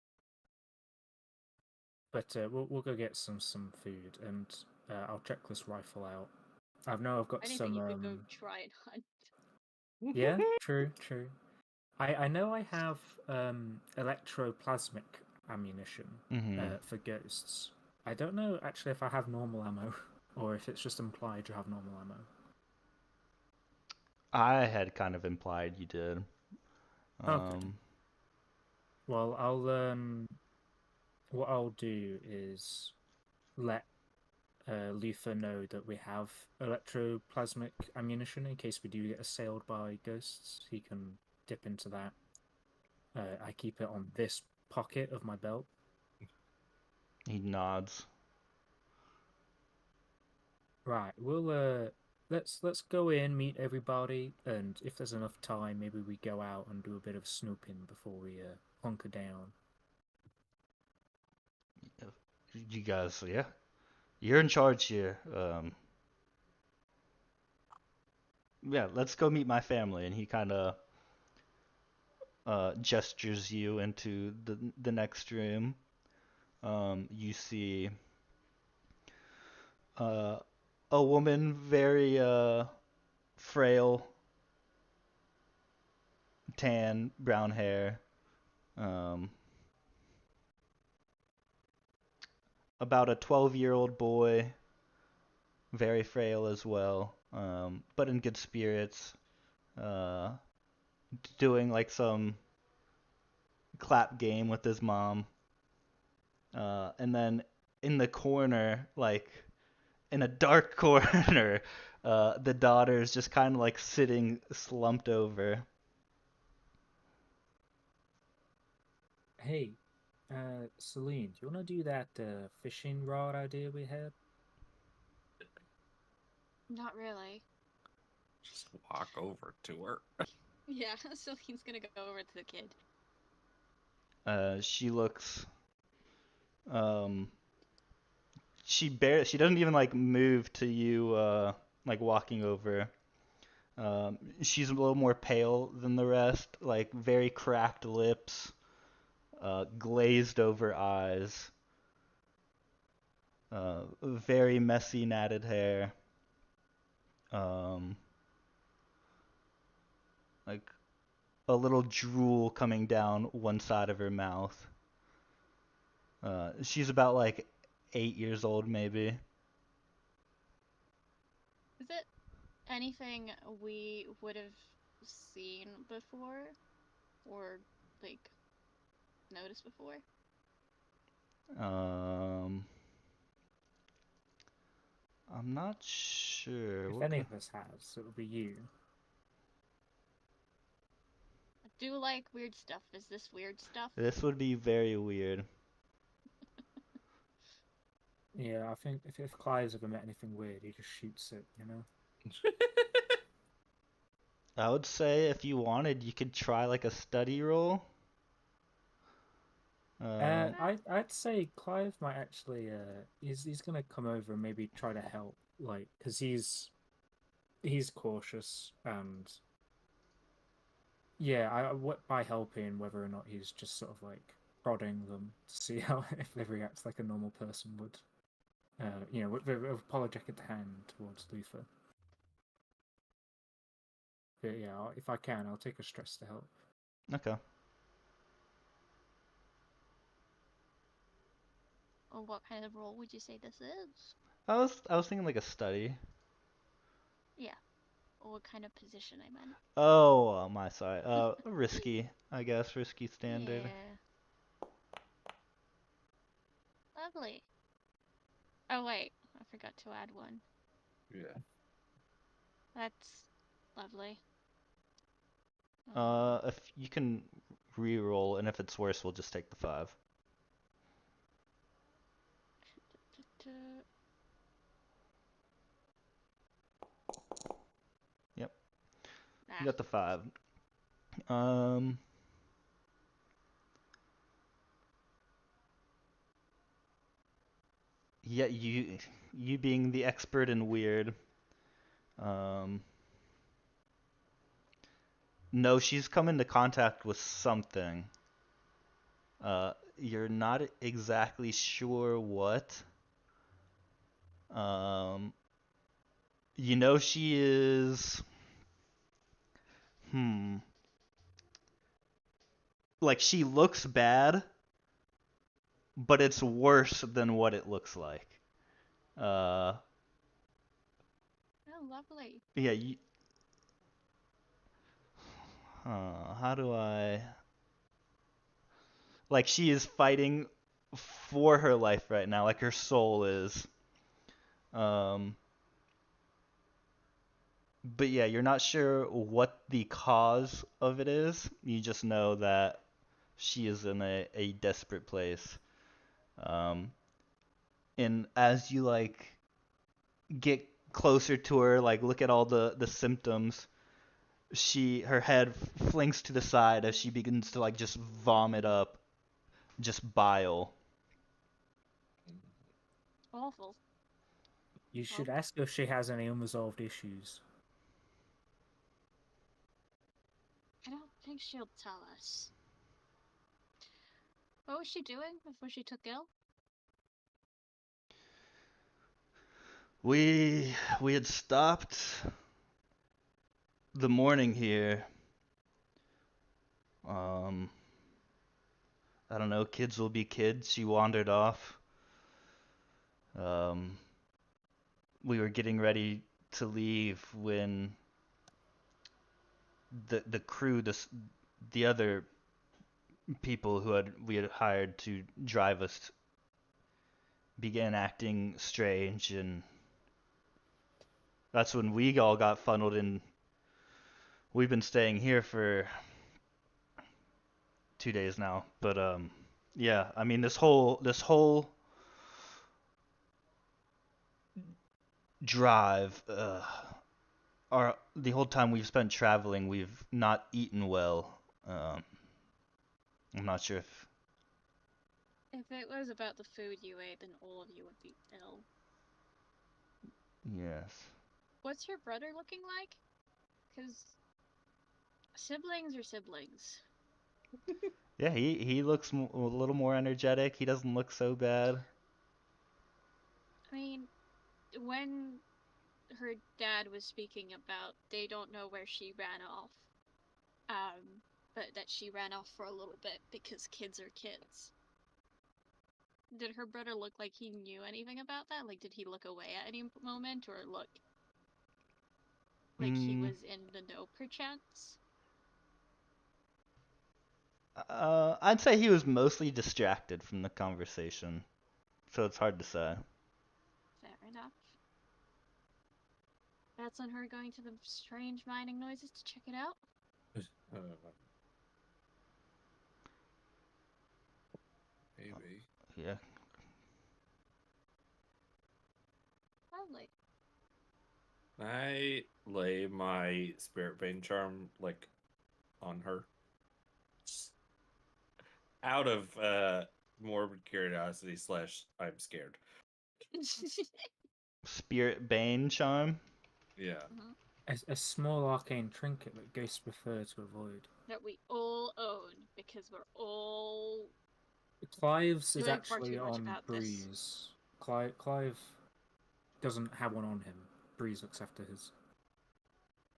But we'll go get some food, and I'll check this rifle out. I know I've got I didn't think some. you could go try and hunt. Yeah, true, true. I know I have electroplasmic ammunition Hmm. for ghosts. I don't know actually if I have normal ammo or if it's just implied you have normal ammo. I had kind of implied you did. Okay. Um, Well, what I'll do is let Luther know that we have electroplasmic ammunition in case we do get assailed by ghosts. He can dip into that. I keep it on this pocket of my belt. he nods. Right, we'll let's go in, meet everybody, and if there's enough time, maybe we go out and do a bit of snooping before we hunker down. You guys, yeah, you're in charge here. Yeah, let's go meet my family. And he kind of gestures you into the next room. You see uh, a woman, very frail, tan, brown hair. Um, about a 12-year-old boy, very frail as well, but in good spirits. Uh, doing like some clap game with his mom. And then in the corner, like in a dark corner, the daughter's just kind of like sitting slumped over. Hey, Celine, do you want to do that fishing rod idea we had? Not really. Just walk over to her. Yeah, so he's gonna go over to the kid. She looks, um, she doesn't even like move to you, like walking over. She's a little more pale than the rest, like very cracked lips, glazed over eyes, very messy matted hair, um, like a little drool coming down one side of her mouth. She's about like 8 years old, maybe. Is it anything we would have seen before? Or, like, noticed before? Um, I'm not sure. If What any kind? of us has, it would be you. I do like weird stuff. Is this weird stuff? This would be very weird. Yeah, I think if Clive's ever met anything weird, he just shoots it, you know? I would say if you wanted, you could try like a study roll. Uh, I'd say Clive might actually he's gonna come over and maybe try to help, like, because he's cautious and yeah, by helping, whether or not he's just sort of like prodding them to see how if they react like a normal person would, with apologetic hand towards Luther. But yeah, if I can, I'll take a stress to help. okay. Or what kind of role would you say this is? I was thinking like a study. Yeah. Or what kind of position I meant. Oh, my sorry. Risky, I guess. Risky standard. Yeah. Lovely. Oh wait, I forgot to add one. Yeah. That's lovely. If you can re-roll, and if it's worse, we'll just take the 5. You got the 5. Um, yeah, you being the expert in weird. Um, no, she's come into contact with something. You're not exactly sure what. Um, you know she is. Like she looks bad, but it's worse than what it looks like. Uh, Oh, lovely. yeah. How do I? Like she is fighting for her life right now, like her soul is. Um, but yeah, you're not sure what the cause of it is. You just know that she is in a desperate place. Um, and as you like get closer to her, like look at all the symptoms, her head flings to the side as she begins to like just vomit up just bile. Awful. You should Well, ask her if she has any unresolved issues. I don't think she'll tell us. What was she doing before she took ill? We had stopped the morning here. Um, I don't know, kids will be kids. She wandered off. Um, we were getting ready to leave when the crew, the other people we had hired to drive us began acting strange, and that's when we all got funneled in. We've been staying here for 2 days now, but yeah, I mean this whole drive, the whole time we've spent traveling, we've not eaten well. I'm not sure if If it was about the food you ate, then all of you would be ill. yes. What's your brother looking like? Because siblings are siblings. Yeah, he looks a little more energetic. He doesn't look so bad. I mean, when her dad was speaking about they don't know where she ran off, but that she ran off for a little bit because kids are kids. Did her brother look like he knew anything about that? Like, did he look away at any moment or look like he Mm, was in the know perchance? I'd say he was mostly distracted from the conversation, so it's hard to say. Fair enough. That's on her going to the strange mining noises to check it out. Maybe. Yeah. Lovely. I lay my spirit bane charm like on her. Out of morbid curiosity / I'm scared. Spirit Bane charm. Yeah. A small arcane trinket that ghosts prefer to avoid. That we all own because we're all Clive's is doing far actually too much on about this. Breeze. Clive doesn't have one on him. Breeze looks after his.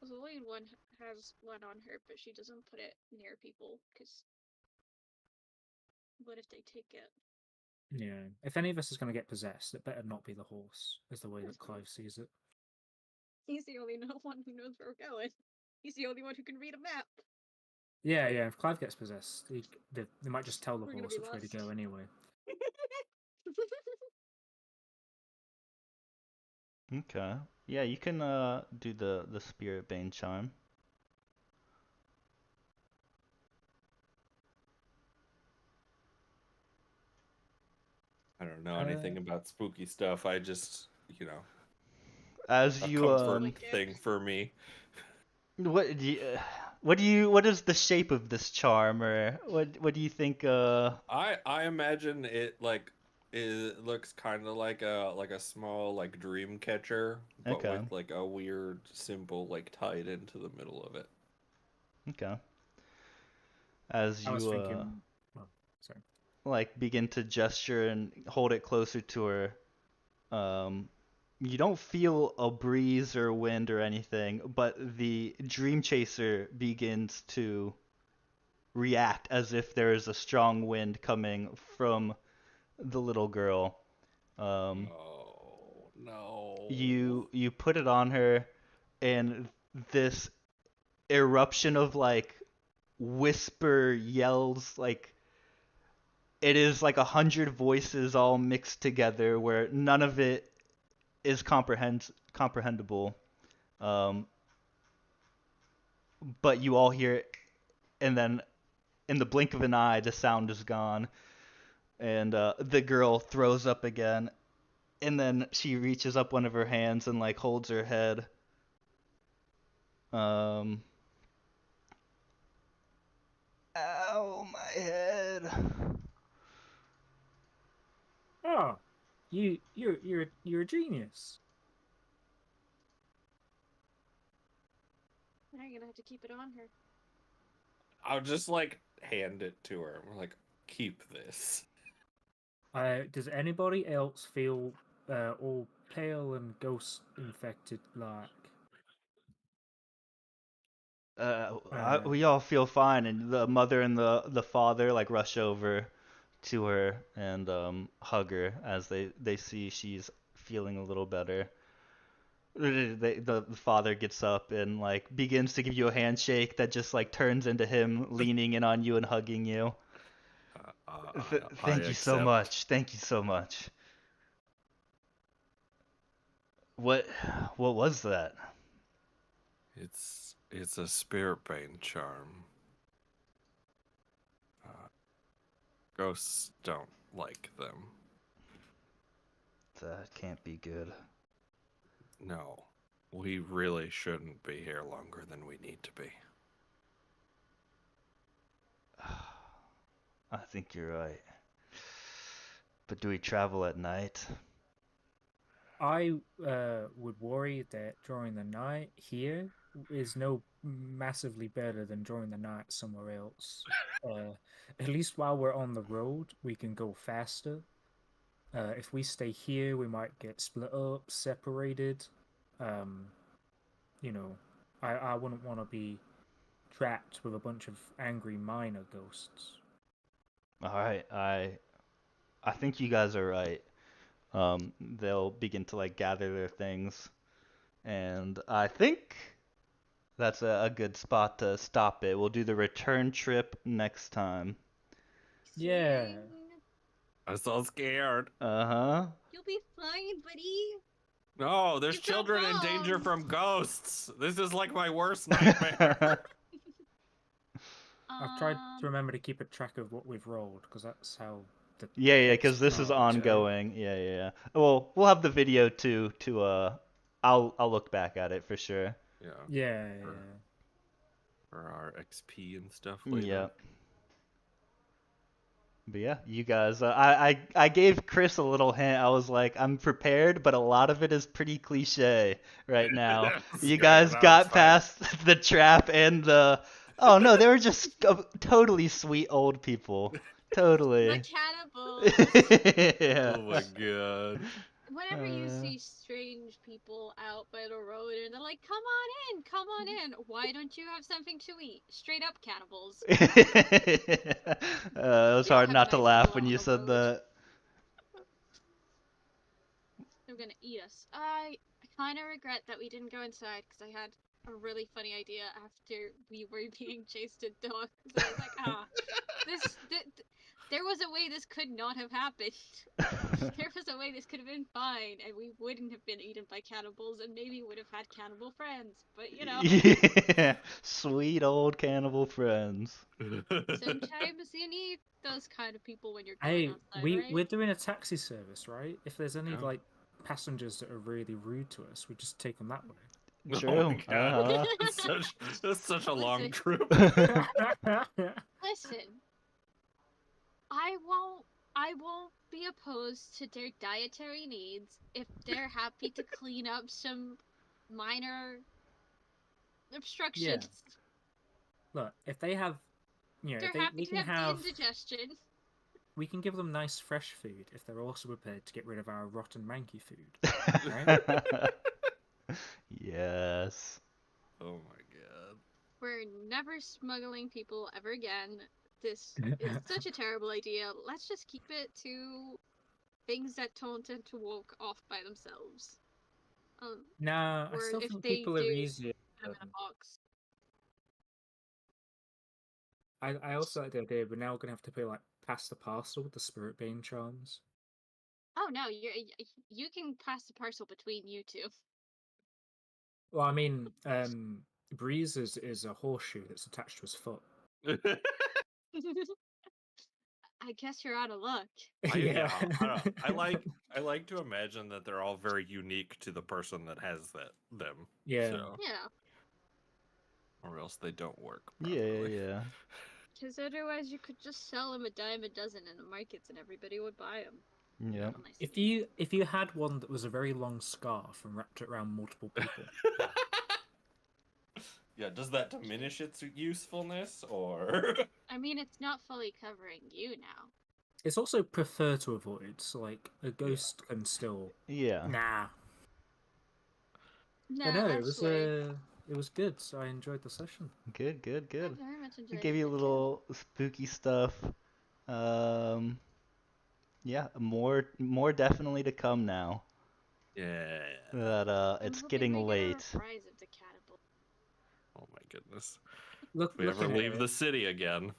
The lead one has one on her, but she doesn't put it near people because what if they take it? Yeah. If any of us is going to get possessed, it better not be the horse, is the way that Clive sees it. He's the only one who knows where we're going. He's the only one who can read a map. Yeah, yeah. If Clive gets possessed, they might just tell the We're gonna horse be which way to lost. go anyway. Okay. Yeah, you can do the Spirit Bane charm. I don't know anything about spooky stuff. I just, As a you comfort Like it. thing for me. What is the shape of this charm, or what do you think? I imagine it looks kind of like a small like dream catcher, but Okay, with like a weird symbol like tied into the middle of it. okay. As I was you thinking. Oh, sorry. like begin to gesture and hold it closer to her, um, you don't feel a breeze or wind or anything, but the dream chaser begins to react as if there is a strong wind coming from the little girl. Um, Oh no. you put it on her, and this eruption of like whisper yells, like it is like 100 voices all mixed together, where none of it is comprehensible. Um, but you all hear it, and then in the blink of an eye, the sound is gone, and the girl throws up again, and then she reaches up one of her hands and like holds her head. Um, Ow, my head. Oh, you're a genius. Now you're gonna have to keep it on her. I'll just like hand it to her. I'm like, keep this. Does anybody else feel all pale and ghost infected like? Uh, We all feel fine, and the mother and the father like rush over to her and hug her as they see she's feeling a little better. The father gets up and like begins to give you a handshake that just like turns into him leaning in on you and hugging you. I Thank you so accept. much. Thank you so much. What what was that? It's a spirit bane charm. Ghosts don't like them. That can't be good. No, we really shouldn't be here longer than we need to be. I think you're right. But do we travel at night? I would worry that during the night here is no massively better than during the night somewhere else. At least while we're on the road, we can go faster. If we stay here, we might get split up, separated. Um, you know, I wouldn't want to be trapped with a bunch of angry miner ghosts. All right, I think you guys are right. They'll begin to like gather their things, and I think that's a good spot to stop it. We'll do the return trip next time. Yeah. Exciting. I'm so scared. Uh-huh. You'll be fine, buddy. No, there's It's no children in danger problem. from ghosts. This is like my worst nightmare. I've tried to remember to keep a track of what we've rolled because that's how the Yeah, ghosts because this is charge, right? ongoing. Yeah. Well, we'll have the video too to I'll look back at it for sure. Yeah, Yeah, for, yeah. for our XP and stuff later. Yeah. But yeah, you guys, I gave Chris a little hint. I was like, I'm prepared, but a lot of it is pretty cliche right now. That's You good, guys that was got fine. past the trap and the. Oh no, they were just totally sweet old people. The Totally. cannibals. Yeah. Oh my god. Whenever you see strange people out by the road and they're like, come on in, why don't you have something to eat? Straight up cannibals. It was They all hard have a not to nice laugh meal when out on you the said road. that. They're gonna eat us. I kind of regret that we didn't go inside because I had a really funny idea after we were being chased at dawn. So I was like, there was a way this could not have happened. There was a way this could have been fine, and we wouldn't have been eaten by cannibals, and maybe would have had cannibal friends. But you know, Yeah, sweet old cannibal friends. sometimes you need those kind of people when you're going Hey, outside, we right? we're doing a taxi service, right? If there's any Yeah. like passengers that are really rude to us, we just take them that way. True. Oh my god. Uh-huh. That's such a long Listen. troop. Listen, I won't be opposed to their dietary needs if they're happy to clean up some minor obstructions. Look, if they have, They're they happy to can have have, the indigestion. we can give them nice fresh food if they're also prepared to get rid of our rotten manky food. Right? Yes. Oh my god. We're never smuggling people ever again. This is such a terrible idea. Let's just keep it to things that don't tend to walk off by themselves. Nah, I Or still if think they people are do, easier. put them in a box. I also like the idea we're now gonna have to pay like pass the parcel with the spirit bane charms. Oh no, you can pass the parcel between you two. Well, I mean, Breeze is a horseshoe that's attached to his foot. I guess you're out of luck. Yeah, I like to imagine that they're all very unique to the person that has them. Yeah. So, Yeah, or else they don't work Yeah, properly. yeah. because otherwise you could just sell them a dime a dozen in the markets and everybody would buy them. Yep. If you had one that was a very long scarf and wrapped it around multiple people, Yeah, does that diminish its usefulness or? I mean, it's not fully covering you now. it's also prefer to avoid. So like a ghost can still. Yeah. Nah. No, But no, actually, it was good. So I enjoyed the session. Good, good, I good. very much We enjoyed gave you a it too. little spooky stuff. Yeah, more definitely to come now. Yeah. That I'm it's hoping getting we get a late. reprise of the catapult. Oh my goodness. Look, If we ever looking at leave it, the city again.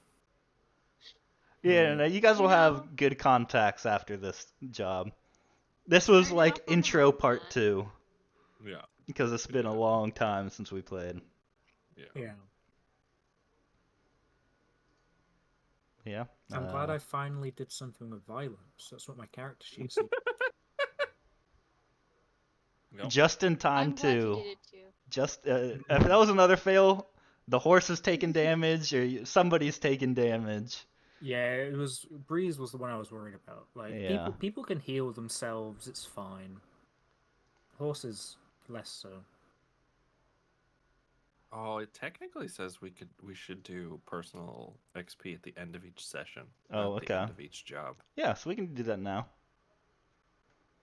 Yeah, no, you guys will You know- have good contacts after this job. This was Started like off on the intro wrong part foot. 2 Yeah. because it's been a Yeah. long time since we played. Yeah. yeah. Yeah. I'm glad I finally did something with violence. That's what my character sheet. Yep. Just in time I'm glad you too. did it too. Just if that was another fail, the horse is taking damage or somebody's taking damage. Yeah, it was Breeze was the one I was worried about. Like Yeah. people can heal themselves, it's fine. Horses less so. Oh, it technically says we should do personal XP at the end of each session. Oh, not okay. the end of each job. Yeah, so we can do that now.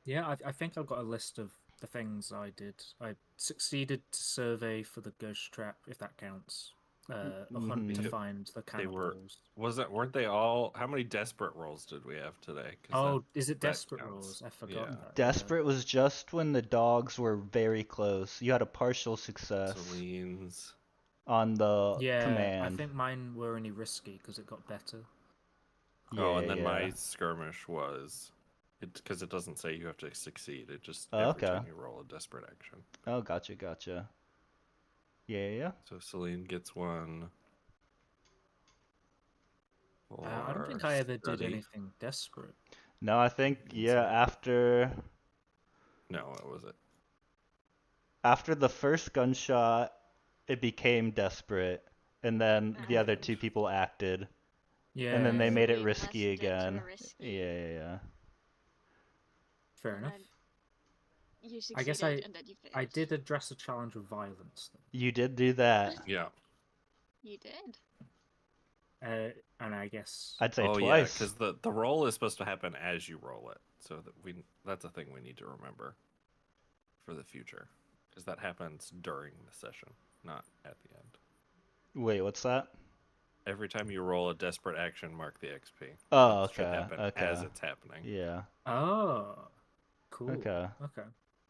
Yeah, I think I've got a list of the things I did. I succeeded to survey for the ghost trap, if that counts. A hunt to Mhm. find the They were- cannibals. Weren't they all? How many desperate rolls did we have today? 'Cause Oh, is it that desperate counts. rolls? I've forgotten Yeah. that. Desperate was just when the dogs were very close. You had a partial success Celine's. on the Yeah, command. I think mine were only risky because it got better. Yeah, Oh, and then yeah. my skirmish was, because it doesn't say you have to succeed. It just Oh, every okay. time you roll a desperate action. Oh, gotcha. Yeah, yeah. So Celine gets one. I don't think for I ever did study. anything desperate. No, I think yeah, Insight. after No, what was it? the first gunshot, it became desperate, and then the other two people acted, Yeah, and then they made it Being risky lessened into again. a risky, Yeah. fair and enough. then you I guess succeeded and then you failed. I did address a challenge with violence, You did do that. Yeah. You did. and I guess I'd say oh yeah, twice. because the roll is supposed to happen as you roll it, so that's a thing we need to remember for the future, because that happens during the session, not at the end. Wait, what's that? Every time you roll a desperate action, mark the XP. Oh, That should okay. happen Okay. as it's happening. Yeah. oh, cool. Okay.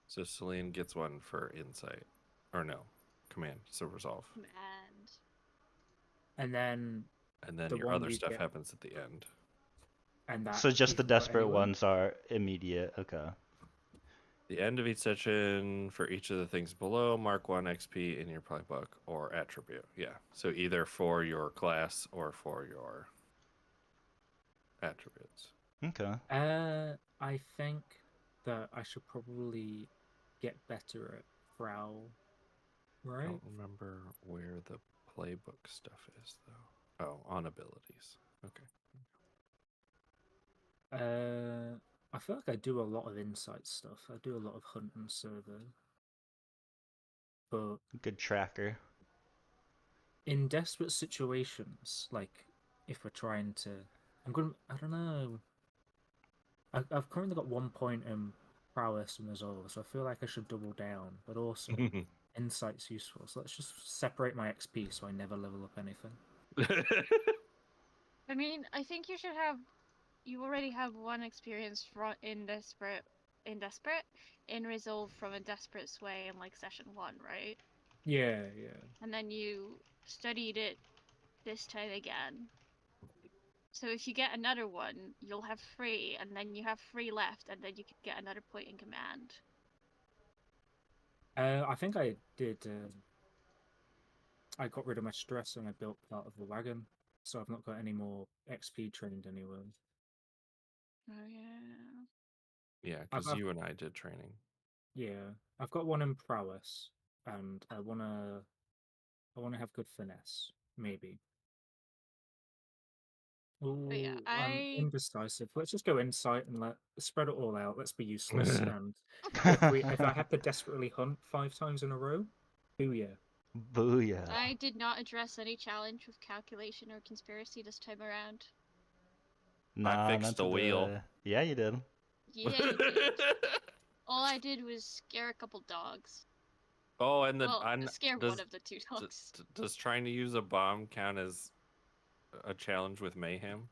So Celine gets one for insight, or no, command. So resolve, And then and then The your one other you stuff get- happens at the end. So just the people got desperate anyway? ones are immediate. Okay. The end of each session for each of the things below, mark 1 XP in your playbook or attribute. Yeah. So either for your class or for your attributes. Okay. I think that I should probably get better at Prowl I right? don't remember where the playbook stuff is though. Oh, on abilities. Okay. I feel like I do a lot of insight stuff. I do a lot of hunt and survey. But Good tracker. in desperate situations, like if we're trying to, I don't know. I've currently got 1 point in prowess and resolve, so I feel like I should double down. But also, insight's useful. So let's just separate my XP so I never level up anything. I mean, I think you should have. You already have one experience in desperate, in resolve from a desperate sway in like session 1, right? Yeah, yeah. And then you studied it this time again. So if you get another one, you'll have 3, and then you have 3 left, and then you could get another point in command. I think I did. I got rid of my stress and I built part of the wagon, so I've not got any more XP trained anywhere. Oh yeah. Yeah, I've, because I've you and I did training. yeah, I've got one in prowess, and I wanna have good finesse, maybe. But yeah, Ooh, I'm indecisive. Let's just go insight and let spread it all out. Let's be useless. And if I have to desperately hunt 5 times in a row, booyah. Booyah. I did not address any challenge with calculation or conspiracy this time around. I Nah, fixed not the wheel. today. Yeah, you did. Yeah, you did. All I did was scare a couple dogs. Oh, and Well, scare does one of the 2 dogs. does trying to use a bomb count as a challenge with mayhem?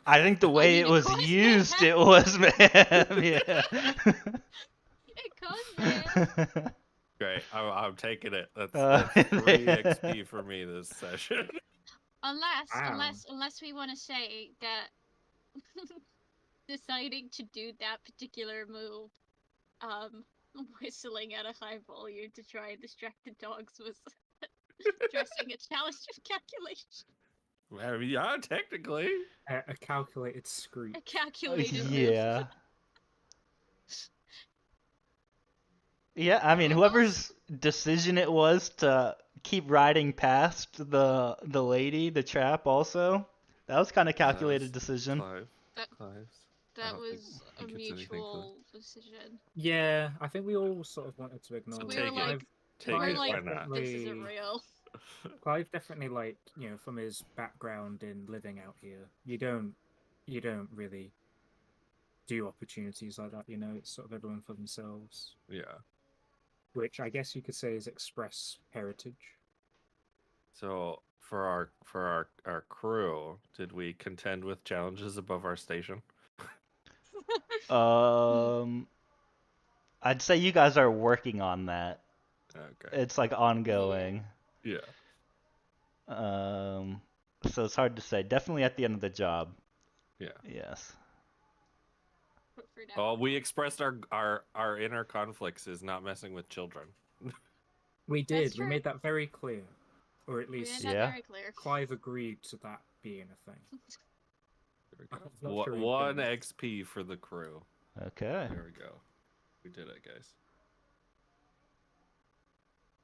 I think the I way mean, it it was caused used, mayhem. it was mayhem. Yeah. It caused mayhem. Great, I'm taking it. Uh, That's 3 XP for me this session. Wow. Unless we want to say that deciding to do that particular move, whistling at a high volume to try and distract the dogs was addressing a challenge of calculation. I mean, yeah, technically. A calculated screech. A calculated move. yeah. Yeah, I mean, Well, whoever's decision it was to keep riding past the lady, the trap also, that was kind of calculated decision. Clive. That Clive's. I that don't think was he a gets anything for mutual decision. Yeah, I think we all sort of wanted to ignore So We it. were take it. like, Take we're it. like, Why not? this isn't real. Clive definitely, like, from his background in living out here, you don't really do opportunities like that. It's sort of everyone for themselves, Yeah. which I guess you could say is express heritage. So for our crew, did we contend with challenges above our station? Um, I'd say you guys are working on that. Okay. It's like ongoing. Yeah. Um, so it's hard to say. Definitely at the end of the job. Yeah. Yes. But for now, Oh, we expressed our inner conflicts is not messing with children. We That's did. We true. made that very clear, or at we made least that Yeah. very clear. Clive agreed to that being a thing. There we go. I'm not sure he One does. XP for the crew. Okay. There we go. We did it, guys.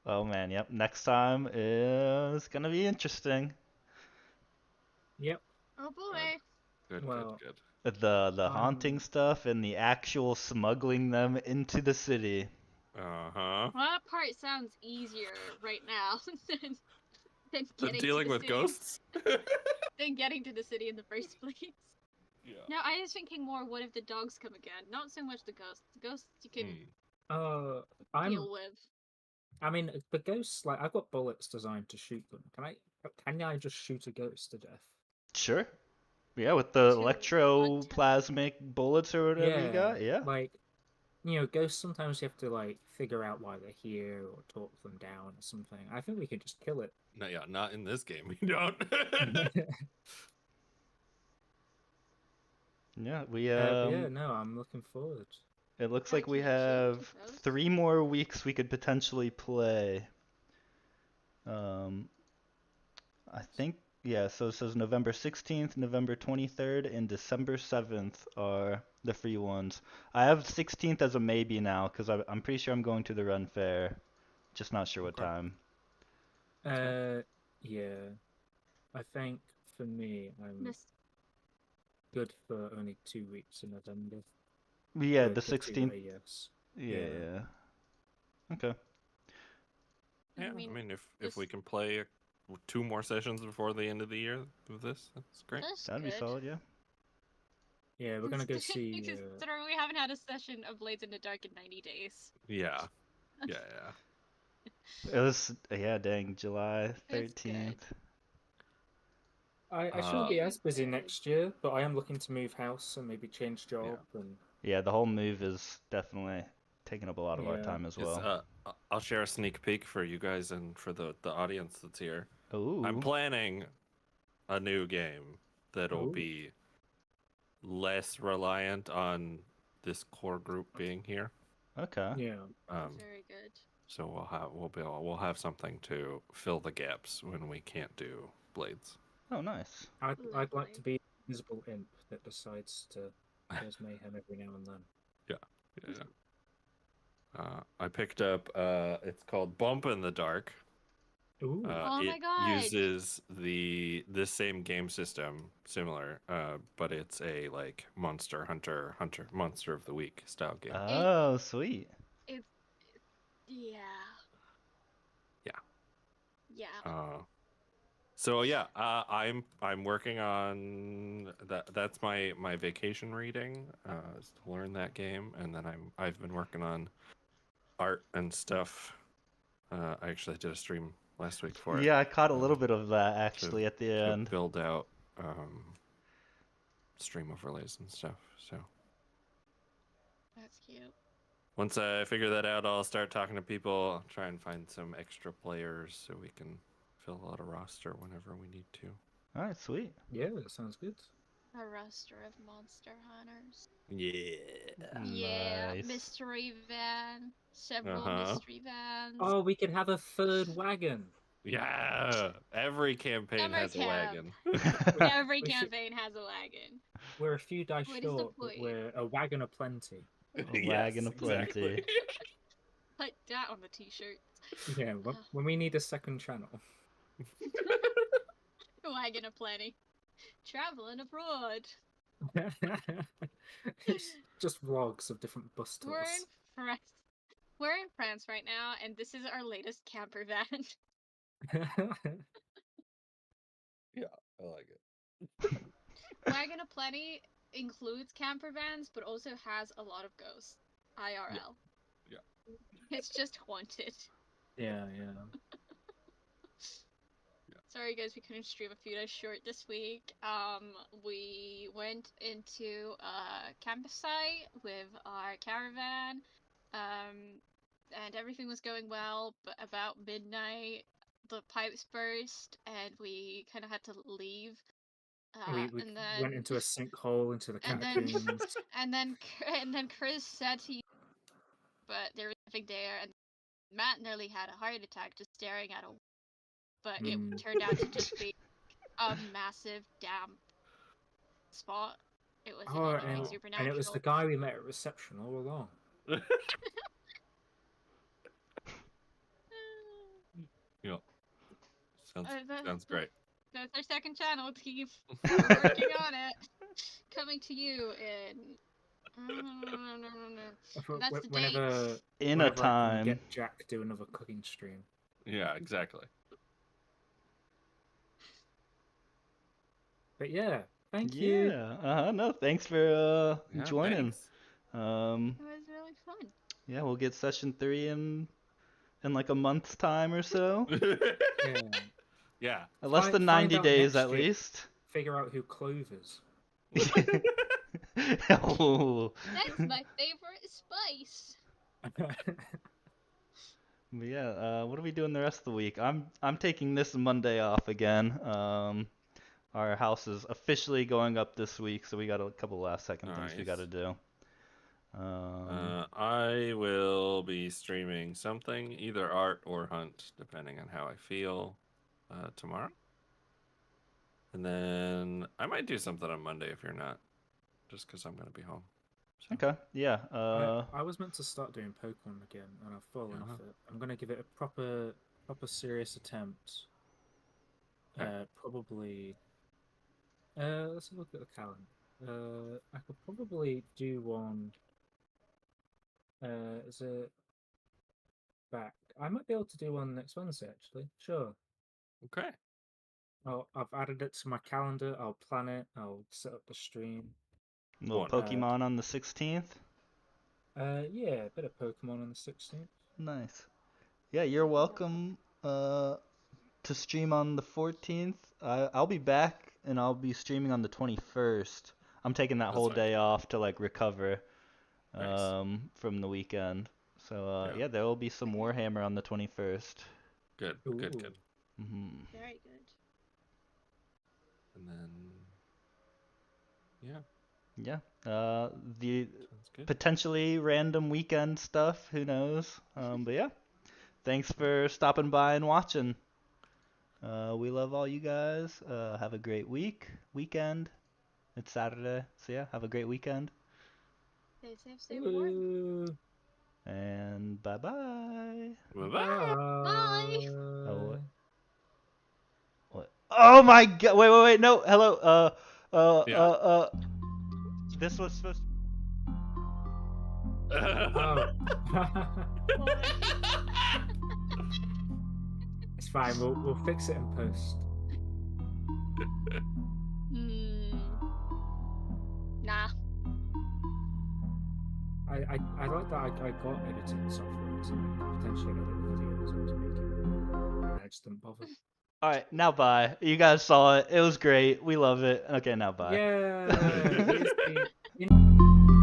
Oh man, yep. Next time is gonna be interesting. Yep. Oh boy. Good, Well, good. The haunting stuff and the actual smuggling them into the city. Uh-huh. Well, that part sounds easier right now than getting Dealing to the with city. ghosts? Than getting to the city in the first place. Yeah. No, I was thinking more, what if the dogs come again? Not so much the ghosts. The ghosts you can deal with. I mean, the ghosts, like, I've got bullets designed to shoot them. Can I just shoot a ghost to death? Sure. Yeah, with the To electroplasmic bullets or whatever you got. Yeah. Like, ghosts sometimes you have to, like, figure out why they're here or talk them down or something. I think we could just kill it. No, yeah, not in this game. We don't. Yeah, we But yeah, no, I'm looking forward. it looks like we Calculation, have I suppose. 3 more weeks we could potentially play. I think yeah, so it says November 16th, November 23rd, and December 7th are the free ones. I have 16th as a maybe now because I'm pretty sure I'm going to the Run Fair Just not sure what Okay. time. Yeah. I think for me, I'm This good for only 2 weeks in November. Yeah, the The 2, 16th. yes. Yeah, Yeah. yeah. Okay. Yeah, I mean, I mean, if this we can play 2 more sessions before the end of the year with this, that's great. that's That'd be good. solid, yeah. Yeah, we're gonna go see. Considering we haven't had a session of Blades in the Dark in 90 days. Yeah, yeah. It was, yeah, dang, July It's good. 13th. I shouldn't be Even as busy good. next year, but I am looking to move house and maybe change job and Yeah, the whole move is definitely taking up a lot of our yeah. time as It's, well. I'll share a sneak peek for you guys and for the audience that's here. I'm Ooh. planning a new game that'll Ooh. be less reliant on this core group being here. Okay. Yeah. Very good. So we'll have something to fill the gaps when we can't do Blades. Oh, nice. I'd like Lovely. to be an invisible imp that decides to cause mayhem every now and then. Yeah. I picked up. It's called Bump in the Dark. Ooh. Oh my It God. uses this same game system, similar, but it's a like Monster Hunter Monster of the Week style game. Oh, sweet. Yeah. Yeah. Yeah. So yeah, I'm working on that. That's my vacation reading, is to learn that game, and then I've been working on art and stuff. I actually did a stream last week for it. Yeah, I caught a little bit of that actually at the to end. build out stream overlays and stuff. So That's cute. once I figure that out, I'll start talking to people. I'll try and find some extra players so we can fill out a roster whenever we need to. All right, sweet. Yeah, that sounds good. A roster of monster hunters. Yeah. Yeah, Nice. mystery van. Several Uh-huh. mystery vans. Oh, we can have a third wagon. Yeah. Every campaign Summer has a camp. wagon. Every We should- campaign has a wagon. We're a few dice What is the short, but point? we're a wagon of plenty. A wagon of plenty. Put that on the t-shirt. Yeah, when we need a second channel. Wagon of plenty. Traveling abroad. It's just vlogs of different bus We're in tours. France. We're in France right now, and this is our latest camper van. I like it. Wagon of Plenty includes camper vans, but also has a lot of ghosts. IRL. Yeah. It's just haunted. Yeah. Sorry guys, we couldn't stream a few days short this week. We went into a campsite with our caravan, and everything was going well, but about midnight, the pipes burst, and we kind of had to leave. We And then went into a sinkhole into the and then catacombs. and then Chris said he, but there was nothing there, and Matt nearly had a heart attack just staring at a. But it turned out to just be a massive damp spot. It wasn't anything and supernatural. it was the guy we met at reception all along. Yeah. Sounds that- sounds great. That's our second channel, team. We're working on it. Coming to you in. That's the Whenever In whenever a I can time. get Jack do another cooking stream. Yeah, exactly. But yeah, thank you. Yeah. No, thanks for Yeah, joining. thanks. It was really fun. Yeah, we'll get session 3 in like a month's time or so. Yeah. Yeah. Less than Find 90 out days next at year. least. Figure out who Clove is. Oh. That's my favorite spice. But yeah, what are we doing the rest of the week? I'm taking this Monday off again. Our house is officially going up this week, so we got a couple last second things we got to Nice. do. I will be streaming something, either art or hunt, depending on how I feel, tomorrow. And then I might do something on Monday if you're not, just because I'm going to be home. So, Okay. Yeah. I was meant to start doing Pokemon again, and I've fallen off Yeah. it. I'm gonna give it a proper serious attempt. Probably. Let's look at the calendar. I could probably do one. Is it back? I might be able to do one next Wednesday, actually. Sure. Okay. I've added it to my calendar. I'll plan it. I'll set up the stream. little One. Pokemon on the 16th. Yeah, a bit of Pokemon on the 16th. Nice. Yeah, you're welcome to stream on the 14th. I'll be back and I'll be streaming on the 21st. I'm taking that That's whole right. day off to like recover Nice. from the weekend. So Yeah. yeah, there will be some Warhammer on the 21st. Good. Ooh. Good. Hmm Very good. And then, yeah, Yeah. The sounds good. potentially random weekend stuff, who knows? But yeah, thanks for stopping by and watching. We love all you guys. Have a great weekend. It's Saturday, so yeah, have a great weekend. Stay safe, stay warm. Ooh. And bye bye. Bye-bye. Bye. Oh, what? Oh my God! Wait! No, hello. Yeah. This was supposed. Oh. It's fine. We'll fix it in post. Nah. I like that I got editing software to potentially edit the videos I was making. I just didn't bother. All right, now bye. You guys saw it. It was great. We love it. Okay, now bye. Yeah. Here's the